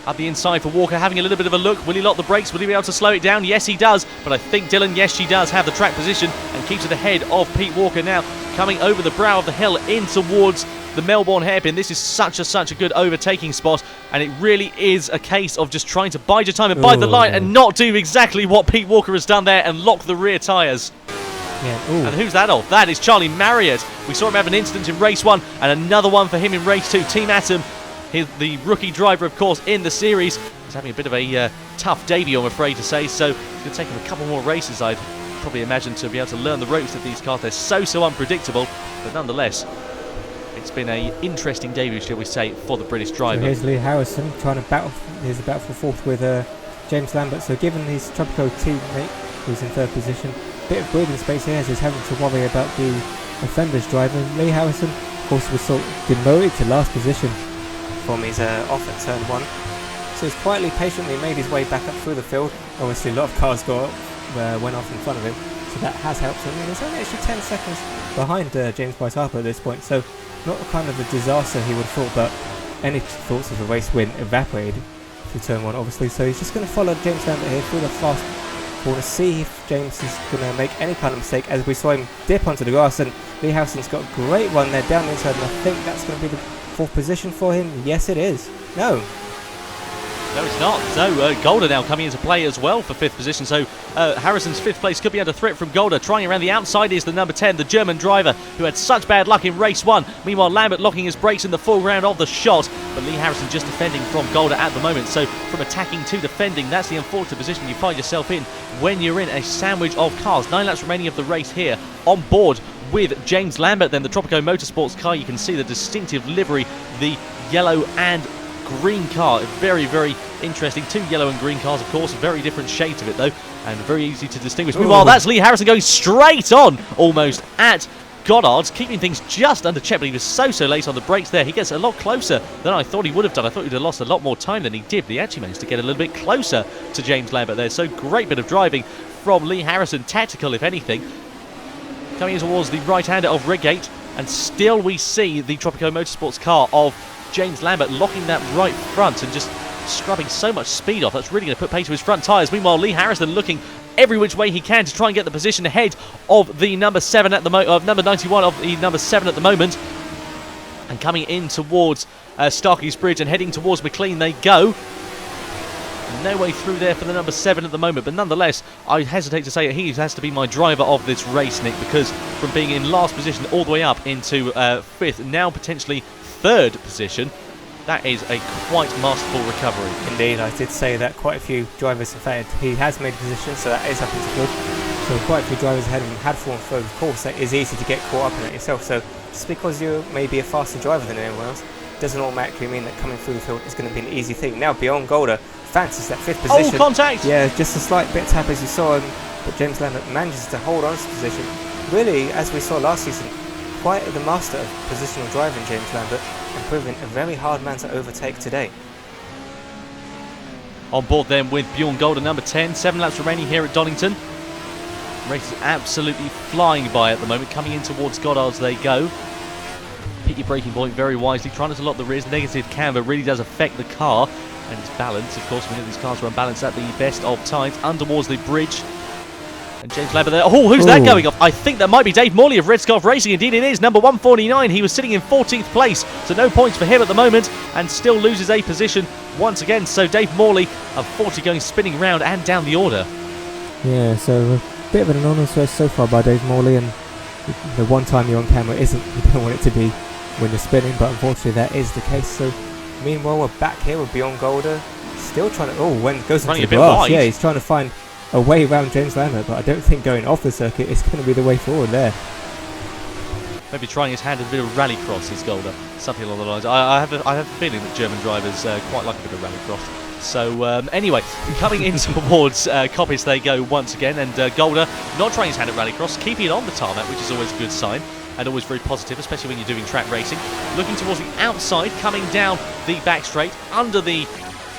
Up the inside for Walker, having a little bit of a look. Will he lock the brakes? Will he be able to slow it down? Yes, he does. But I think Dillon, yes, she does have the track position and keeps it ahead of Pete Walker now. Coming over the brow of the hill in towards the Melbourne hairpin. This is such a good overtaking spot, and it really is a case of just trying to bide your time and bide the line and not do exactly what Pete Walker has done there and lock the rear tyres. Yeah. And who's that of? That is Charlie Marriott. We saw him have an incident in race 1 and another one for him in race 2. Team Atom, the rookie driver, of course, in the series. He's having a bit of a tough debut, I'm afraid to say, so it's going to take him a couple more races, I'd probably imagine, to be able to learn the ropes of these cars. They're so unpredictable, but nonetheless, it's been an interesting debut, shall we say, for the British driver. So here's Lee Harrison trying to battle. Here's a battle for fourth with James Lambert. So given his Tropico teammate, who's in third position, bit of breathing space here as he's having to worry about the offenders driver. Lee Harrison, of course, was sort of demoted to last position from his off at turn 1. So he's quietly, patiently made his way back up through the field. Obviously, a lot of cars went off in front of him, so that has helped him. And he's only actually 10 seconds behind James Bryce Harper at this point. So not kind of a disaster he would have thought, but any thoughts of a race win evaporated through turn 1, obviously. So he's just going to follow James Lambert here through the fast corner, see if James is going to make any kind of mistake, as we saw him dip onto the grass. And Lee Harrison's got a great run there down the inside, and I think that's going to be the fourth position for him. Yes, it is. No, it's not. So Golder now coming into play as well for 5th position. So Harrison's 5th place could be under threat from Golder. Trying around the outside is the number 10, the German driver, who had such bad luck in race 1. Meanwhile, Lambert locking his brakes in the foreground of the shot. But Lee Harrison just defending from Golder at the moment. So from attacking to defending, that's the unfortunate position you find yourself in when you're in a sandwich of cars. 9 laps remaining of the race here on board with James Lambert. Then the Tropico Motorsports car, you can see the distinctive livery, the yellow and green car. Very interesting. 2 yellow and green cars, of course. Very different shades of it, though, and very easy to distinguish. Meanwhile, that's Lee Harrison going straight on, almost at Goddard's, keeping things just under check, but he was so late on the brakes there. He gets a lot closer than I thought he would have done. I thought he'd have lost a lot more time than he did, but he actually managed to get a little bit closer to James Lambert there. So great bit of driving from Lee Harrison. Tactical, if anything. Coming in towards the right-hander of Redgate, and still we see the Tropico Motorsports car of James Lambert locking that right front and just scrubbing so much speed off. That's really going to put pace to his front tyres. Meanwhile, Lee Harrison looking every which way he can to try and get the position ahead of the number 7 at the number 91 of the number 7 at the moment. And coming in towards Starkey's Bridge and heading towards McLean they go. No way through there for the number 7 at the moment, but nonetheless, I hesitate to say that he has to be my driver of this race, Nick, because from being in last position all the way up into 5th, now potentially 3rd position, that is a quite masterful recovery. Indeed, I did say that quite a few drivers, in fact, he has made a position, so that is up into good. So quite a few drivers ahead of him had fallen through. Of course, that is easy to get caught up in it yourself. So just because you may be a faster driver than anyone else, doesn't automatically mean that coming through the field is going to be an easy thing. Now, beyond Golder fancies that 5th position. Oh, contact! Yeah, just a slight bit tap as you saw him, but James Lambert manages to hold on to the position. Really, as we saw last season, quite the master of positional driving, James Lambert, and proving a very hard man to overtake today. On board then with Bjorn Golder, number 10. 7 laps remaining here at Donington. Race is absolutely flying by at the moment. Coming in towards Goddard's they go. Pick your braking point very wisely. Trying to lock the rears. Negative camber really does affect the car and its balance. Of course, we know these cars are unbalanced at the best of times. Under towards the bridge. And James Lambert there. Oh, who's that going off? I think that might be Dave Morley of Red Scarf Racing. Indeed it is. Number 149. He was sitting in 14th place. So no points for him at the moment. And still loses a position once again. So Dave Morley of 40 going spinning round and down the order. Yeah, so a bit of an anonymous race so far by Dave Morley. And the one time you're on camera isn't, you don't want it to be when you're spinning. But unfortunately that is the case. So meanwhile we're back here with Bjorn Golder. Still trying to, when it goes into the grass. Yeah, he's trying to find a way around James Lambert, but I don't think going off the circuit is going to be the way forward there. Maybe trying his hand at a bit of rallycross is Golder, something along the lines. I have a feeling that German drivers quite like a bit of rallycross. So anyway, coming in towards Coppice they go once again, and Golder not trying his hand at rallycross, keeping it on the tarmac, which is always a good sign and always very positive, especially when you're doing track racing. Looking towards the outside, coming down the back straight, under the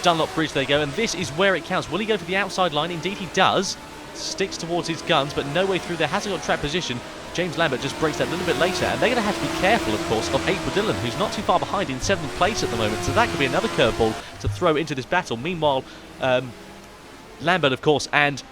Dunlop Bridge they go, and this is where it counts. Will he go for the outside line? Indeed he does. Sticks towards his guns, but no way through there. Hasn't got track position. James Lambert just breaks that a little bit later, and they're going to have to be careful, of course, of April Dillon, who's not too far behind in 7th place at the moment, so that could be another curveball to throw into this battle. Meanwhile, Lambert, of course, and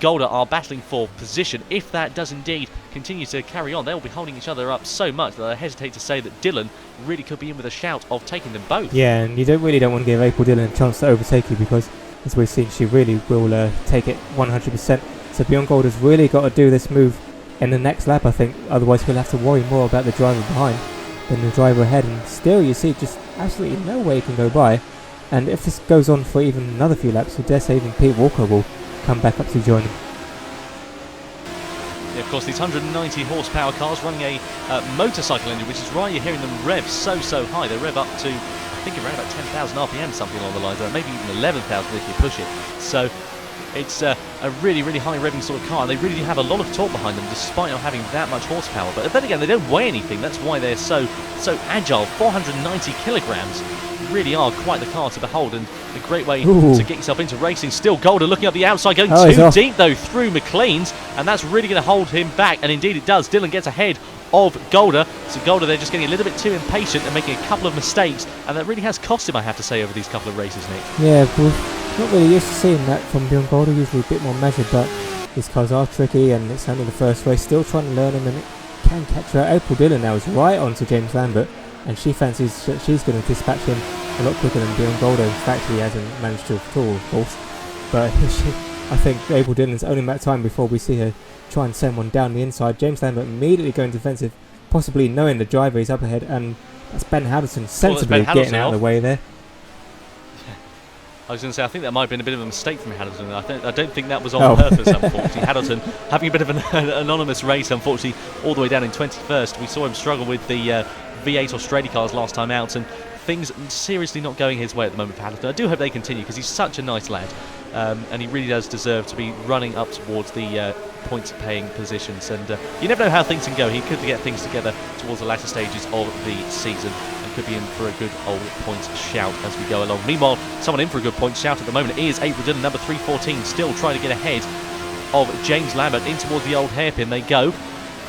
Golder are battling for position. If that does indeed continue to carry on, they'll be holding each other up so much that I hesitate to say that Dylan really could be in with a shout of taking them both. Yeah, and you don't want to give April Dillon a chance to overtake you, because as we've seen, she really will take it 100%. So Bjorn Golder's really got to do this move in the next lap, I think. Otherwise, we'll have to worry more about the driver behind than the driver ahead. And still, you see just absolutely no way he can go by. And if this goes on for even another few laps, I dare say even Pete Walker will come back up to join him. Yeah, of course, these 190 horsepower cars running a motorcycle engine, which is why you're hearing them rev so high. They rev up to, I think, around about 10,000 RPM, something along the lines of that, maybe even 11,000 if you push it. So it's a really high revving sort of car, and they really do have a lot of torque behind them despite not having that much horsepower. But then again, they don't weigh anything. That's why they're so agile. 490 kilograms really are quite the car to behold, and a great way to get yourself into racing. Still Golder looking up the outside, going too deep though through McLean's, and that's really going to hold him back, and indeed it does. Dylan gets ahead of Golder, so Golder they're just getting a little bit too impatient and making a couple of mistakes, and that really has cost him, I have to say, over these couple of races, Nick. Yeah, we're not really used to seeing that from Bjorn Golder, usually a bit more measured, but these cars are tricky, and it's only the first race, still trying to learn him, and it can catch her. April Dillon now is right onto James Lambert, and she fancies that she's going to dispatch him a lot quicker than Bjorn Golder. In fact, he hasn't managed to at all, of course. But I think April Dillon's only matter of time before we see her try and send one down the inside. James Lambert immediately going defensive, possibly knowing the driver is up ahead, and that's Ben Haddleton sensibly getting out of the way there. I was going to say, I think that might have been a bit of a mistake from Haddleton. I don't think that was on purpose, unfortunately. Haddleton having a bit of an anonymous race, unfortunately, all the way down in 21st. We saw him struggle with the V8 Australia cars last time out, and things seriously not going his way at the moment for Haddleton. I do hope they continue, because he's such a nice lad, and he really does deserve to be running up towards the points-paying positions. And you never know how things can go. He could get things together towards the latter stages of the season, and could be in for a good old points shout as we go along. Meanwhile, someone in for a good points shout at the moment is April Dillon, number 314, still trying to get ahead of James Lambert. In towards the old hairpin they go.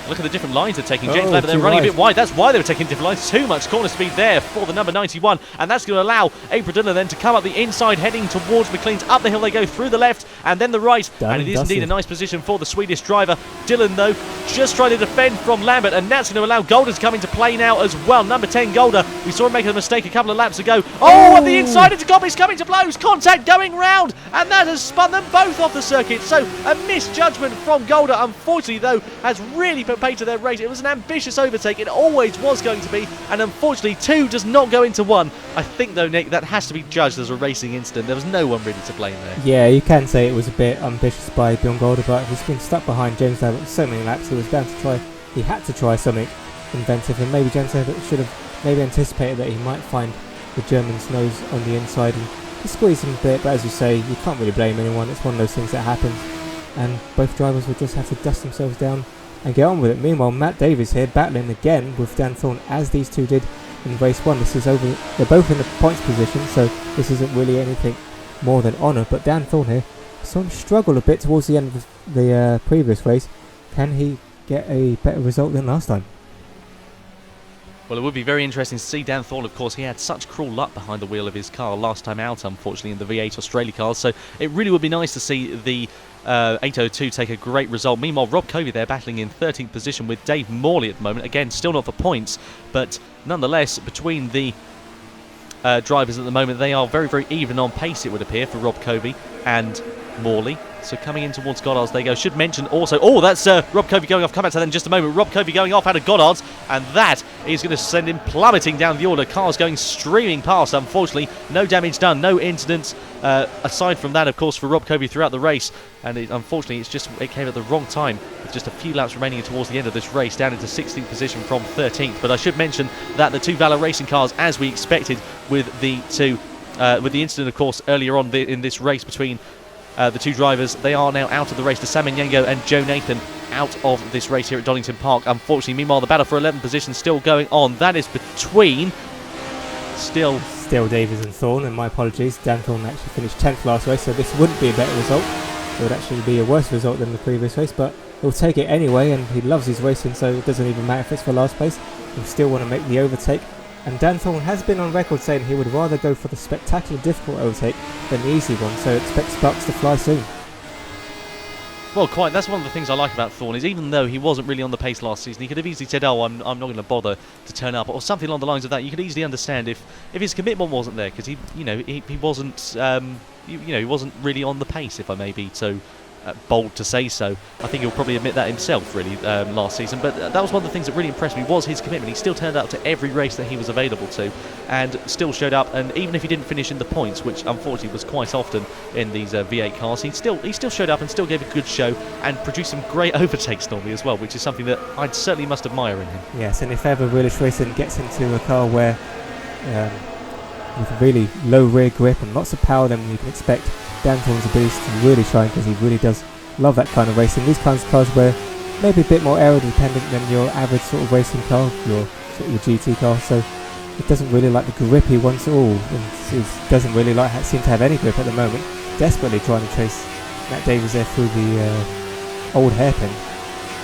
Look at the different lines they're taking. James Lambert, they're running a bit wide. That's why they were taking different lines. Too much corner speed there for the number 91. And that's going to allow April Dillon then to come up the inside, heading towards McLean's. Up the hill they go, through the left and then the right. And it is indeed a nice position for the Swedish driver. Dillon, though, just trying to defend from Lambert. And that's going to allow Golder to come into play now as well. Number 10, Golder. We saw him make a mistake a couple of laps ago. Oh, on the inside into Gobbis, coming to blows. Contact going round. And that has spun them both off the circuit. So a misjudgment from Golder, unfortunately, though, has really put paid to their race. It was an ambitious overtake. It always was going to be. And unfortunately, two does not go into one. I think, though, Nick, that has to be judged as a racing incident. There was no one really to blame there. Yeah, you can say it was a bit ambitious by Bjorn Golder, but he's been stuck behind James Lambert so many laps. He was bound to try. He had to try something inventive, and maybe James Lambert should have maybe anticipated that he might find the German's nose on the inside and squeeze him a bit. But as you say, you can't really blame anyone. It's one of those things that happens, and both drivers will just have to dust themselves down and get on with it. Meanwhile, Matt Davies here battling again with Dan Thorne, as these two did in race one. This is over. They're both in the points position, so this isn't really anything more than honour. But Dan Thorne here saw him struggle a bit towards the end of the previous race. Can he get a better result than last time? Well, it would be very interesting to see. Dan Thorne, of course, he had such cruel luck behind the wheel of his car last time out, unfortunately, in the V8 Australia cars. So it really would be nice to see the 802 take a great result. Meanwhile, Rob Covey there battling in 13th position with Dave Morley at the moment. Again, still not for points, but nonetheless, between the drivers at the moment, they are very, very even on pace, it would appear, for Rob Covey and Morley. So coming in towards Goddard's they go. Should mention also, that's Rob Covey going off. Come back to that in just a moment. Rob Covey going off out of Goddard's, and that is going to send him plummeting down the order. Cars going streaming past, unfortunately. No damage done, no incidents aside from that, of course, for Rob Covey throughout the race. And unfortunately, it came at the wrong time, with just a few laps remaining towards the end of this race, down into 16th position from 13th. But I should mention that the two RlyR Racing cars, as we expected, with the incident, of course, earlier on in this race between the two drivers, they are now out of the race. The Sam Nyango and Joe Nathan out of this race here at Donington Park, unfortunately. Meanwhile, the battle for 11th position still going on. That is between still Davies and Thorne, and my apologies, Dan Thorne actually finished 10th last race, so this wouldn't be a better result. It would actually be a worse result than the previous race, but he'll take it anyway, and he loves his racing, so it doesn't even matter if it's for last place. He'll still want to make the overtake. And Dan Thorne has been on record saying he would rather go for the spectacular difficult overtake than the easy one, so expect sparks to fly soon. Well, quite. That's one of the things I like about Thorne is even though he wasn't really on the pace last season, he could have easily said, "Oh, I'm not going to bother to turn up," or something along the lines of that. You could easily understand if his commitment wasn't there because he wasn't he wasn't really on the pace, if I may be so bold to say so. I think he'll probably admit that himself, really, last season. But that was one of the things that really impressed me was his commitment. He still turned up to every race that he was available to, and still showed up. And even if he didn't finish in the points, which unfortunately was quite often in these V8 cars, he still showed up and still gave a good show and produced some great overtakes normally as well, which is something that I certainly must admire in him. Yes, and if ever Realish Racing gets into a car where with a really low rear grip and lots of power, then you can expect Dan Thorne's ability to really shine, because he really does love that kind of racing. These kinds of cars where maybe a bit more aero dependent than your average sort of racing car, your GT car, so it doesn't really like the grip he wants at all, and it doesn't really seem to have any grip at the moment. Desperately trying to chase Matt Davies there through the old hairpin.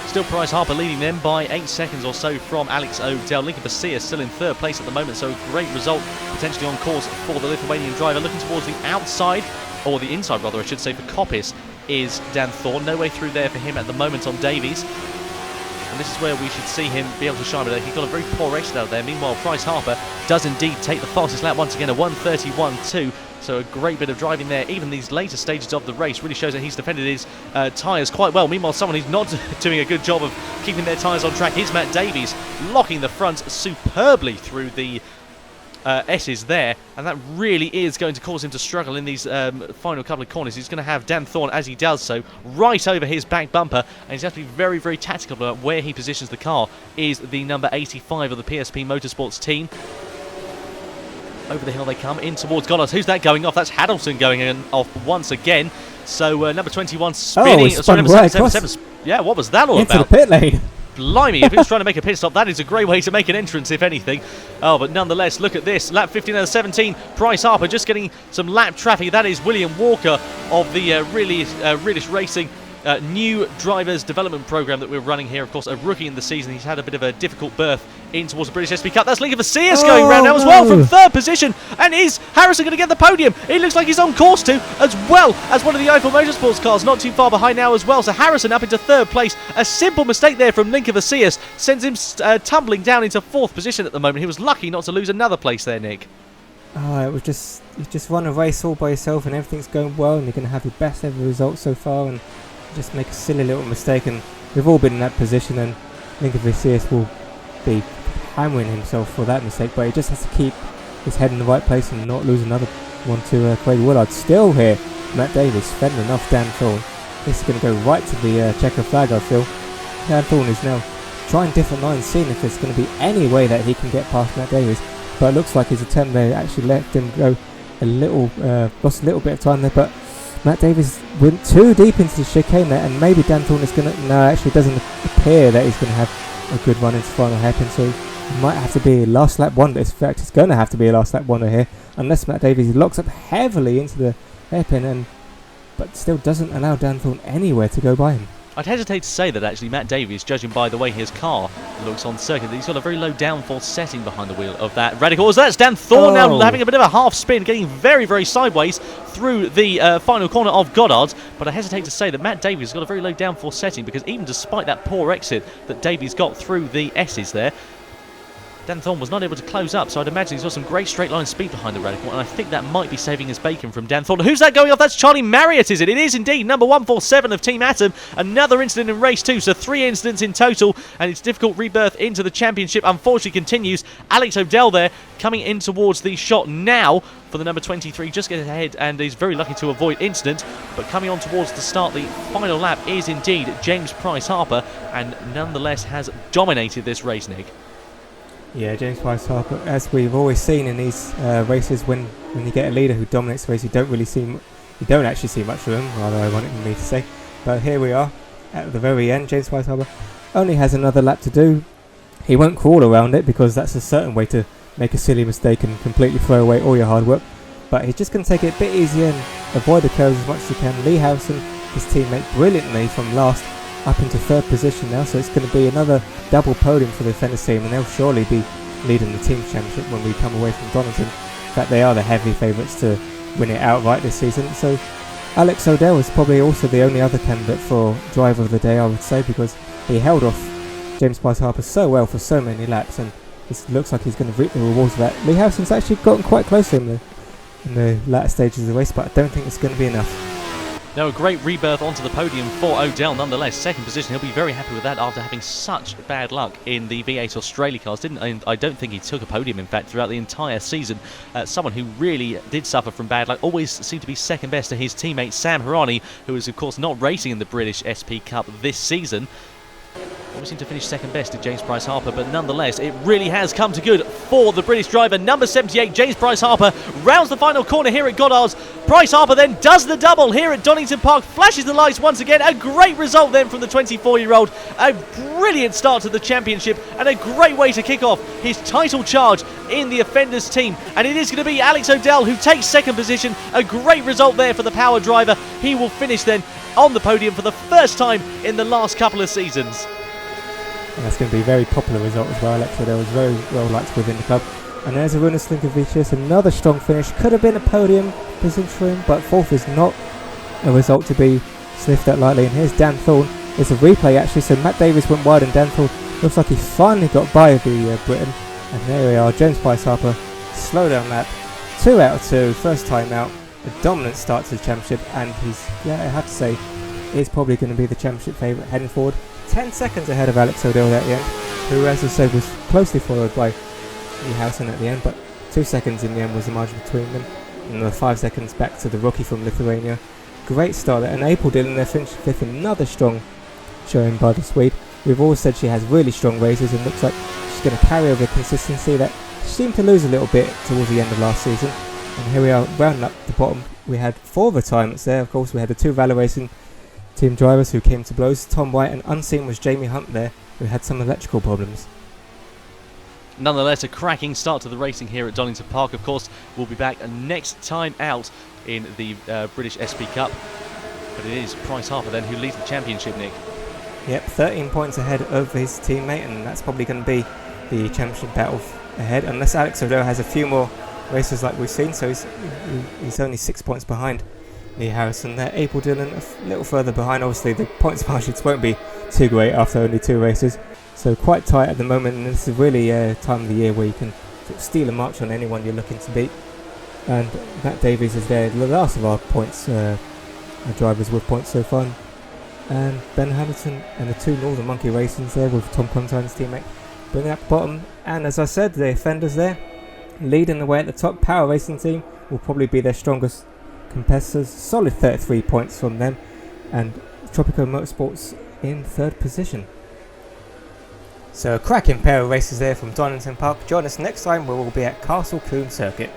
Still Bryce Harper leading them by 8 seconds or so from Alex O'Dell. Lincoln Garcia still in third place at the moment, so a great result potentially on course for the Lithuanian driver. Looking towards the outside, or the inside rather I should say, for Koppis is Dan Thorne. No way through there for him at the moment on Davies. And this is where we should see him be able to shine, but he got a very poor race out there. Meanwhile, Bryce Harper does indeed take the fastest lap once again, a 1:31.2. So a great bit of driving there. Even these later stages of the race really shows that he's defended his tyres quite well. Meanwhile, someone who's not doing a good job of keeping their tyres on track is Matt Davies, locking the front superbly through the S's there, and that really is going to cause him to struggle in these final couple of corners. He's going to have Dan Thorne, as he does so, right over his back bumper, and he's actually very, very tactical about where he positions the car. Is the number 85 of the PSP Motorsports team. Over the hill they come, in towards Goddard. Who's that going off? That's Haddleton going off once again. So number 21 spinning. Sorry, number right 77. Yeah, what was that all into about? The pit lane. Blimey, if he was trying to make a pit stop, that is a great way to make an entrance, if anything. Oh, but nonetheless, look at this. Lap 15 out of 17. Bryce Harper just getting some lap traffic. That is William Walker of the Realish Racing new drivers development program that we're running here. Of course, a rookie in the season. He's had a bit of a difficult berth in towards the British SP Cup. That's Lincoln Garcia going round now as well from third position. And is Harrison going to get the podium? It looks like he's on course to, as well as one of the Eiffel Motorsports cars, not too far behind now as well. So Harrison up into third place. A simple mistake there from Lincoln Garcia sends him tumbling down into fourth position at the moment. He was lucky not to lose another place there, Nick. It was just, you just run a race all by yourself and everything's going well and you're going to have your best ever result so far, and just make a silly little mistake, and we've all been in that position, and Lincoln Vicious will be hammering himself for that mistake, but he just has to keep his head in the right place and not lose another one to Craig Willard. Still here, Matt Davies fending off Dan Thorne. This is going to go right to the checker flag, I feel. Dan Thorne is now trying different lines, seeing if there's going to be any way that he can get past Matt Davies, but it looks like his attempt there actually let him go a little, lost a little bit of time there, but Matt Davies went too deep into the chicane there, and maybe Dan Thorne is going to... No, actually it doesn't appear that he's going to have a good run into final hairpin, so it might have to be a last lap wonder. In fact, it's going to have to be a last lap wonder here, unless Matt Davies locks up heavily into the hairpin, but still doesn't allow Dan Thorne anywhere to go by him. I'd hesitate to say that actually Matt Davies, judging by the way his car looks on circuit, that he's got a very low downforce setting behind the wheel of that Radical. So that's Dan Thorne now having a bit of a half spin, getting very, very sideways through the final corner of Goddard. But I hesitate to say that Matt Davies has got a very low downforce setting, because even despite that poor exit that Davies got through the S's there, Dan Thorne was not able to close up, so I'd imagine he's got some great straight line speed behind the Radical, and I think that might be saving his bacon from Dan Thorne. Who's that going off? That's Charlie Marriott, is it? It is indeed, number 147 of Team Atom. Another incident in race 2, so 3 incidents in total, and its difficult rebirth into the championship unfortunately continues. Alex O'Dell there, coming in towards the shot now for the number 23, just gets ahead and is very lucky to avoid incident, but coming on towards the start, the final lap is indeed James Price Harper, and nonetheless has dominated this race, Nick. Yeah, James Price Harper, as we've always seen in these races, when you get a leader who dominates the race, you don't actually see much of them, rather ironic for me to say. But here we are at the very end. James Price Harper only has another lap to do. He won't crawl around it, because that's a certain way to make a silly mistake and completely throw away all your hard work. But he's just going to take it a bit easier and avoid the curves as much as he can. Lee Harrison, his teammate, brilliantly from last up into third position now, so it's going to be another double podium for the Fenders team, and they'll surely be leading the team championship when we come away from Donington. In fact, they are the heavy favourites to win it outright this season, so Alex O'Dell was probably also the only other candidate for driver of the day, I would say, because he held off James Price Harper so well for so many laps, and it looks like he's going to reap the rewards of that. Lee Harrison's actually gotten quite close to him in the latter stages of the race, but I don't think it's going to be enough. Now a great rebirth onto the podium for O'Dell nonetheless. Second position, he'll be very happy with that after having such bad luck in the V8 Australia cars. I don't think he took a podium, in fact, throughout the entire season. Someone who really did suffer from bad luck, always seemed to be second best to his teammate Sam Hirani, who is of course not racing in the British SP Cup this season. Always seemed to finish second best to James Price Harper, but nonetheless it really has come to good for the British driver. Number 78, James Price Harper, rounds the final corner here at Goddard's. Price Harper then does the double here at Donington Park, flashes the lights once again. A great result then from the 24-year-old. A brilliant start to the championship and a great way to kick off his title charge in the Offenders team. And it is going to be Alex O'Dell who takes second position. A great result there for the power driver. He will finish then on the podium for the first time in the last couple of seasons. And that's going to be a very popular result as well. Alex O'Dell was very well liked within the club. And there's a Runas Slinkavicius, another strong finish. Could have been a podium position for him, but fourth is not a result to be sniffed at lightly. And here's Dan Thorne. It's a replay actually, so Matt Davies went wide and Dan Thorne looks like he finally got by the Britain. And there we are, James Price Harper, slow down lap, 2 out of 2, first time out, a dominant start to the championship, and he's, I have to say, is probably going to be the championship favourite heading forward. 10 seconds ahead of Alex O'Dell at the end, who, as I said, was closely followed by Lee Harrison at the end, but 2 seconds in the end was the margin between them, and the 5 seconds back to the rookie from Lithuania. Great start there, and April Dillon there finished 5th, another strong showing by the Swede. We've always said she has really strong races, and looks like she's going to carry over the consistency that she seemed to lose a little bit towards the end of last season. And here we are, rounding up the bottom. We had 4 retirements there. Of course, we had the 2 Valor Racing team drivers who came to blows, Tom White, and unseen was Jamie Hunt there, who had some electrical problems. Nonetheless, a cracking start to the racing here at Donington Park. Of course, we'll be back next time out in the British SP Cup. But it is Price Harper then who leads the championship, Nick. Yep, 13 points ahead of his teammate, and that's probably going to be the championship battle ahead, unless Alex O'Dell has a few more races like we've seen, so he's only 6 points behind Lee Harrison there. April Dillon a little further behind. Obviously the points margins won't be too great after only 2 races, so quite tight at the moment, and this is really a time of the year where you can sort of steal a march on anyone you're looking to beat. And Matt Davies is there, the last of our points drivers with points so far, and Ben Hamilton and the 2 Northern Monkey Racings there with Tom Contine's teammate bringing up the bottom. And as I said, the Offenders there leading the way at the top. Power Racing team will probably be their strongest competitors, solid 33 points from them, and Tropico Motorsports in 3rd position. So a cracking pair of races there from Donington Park. Join us next time where we'll be at Castle Combe Circuit.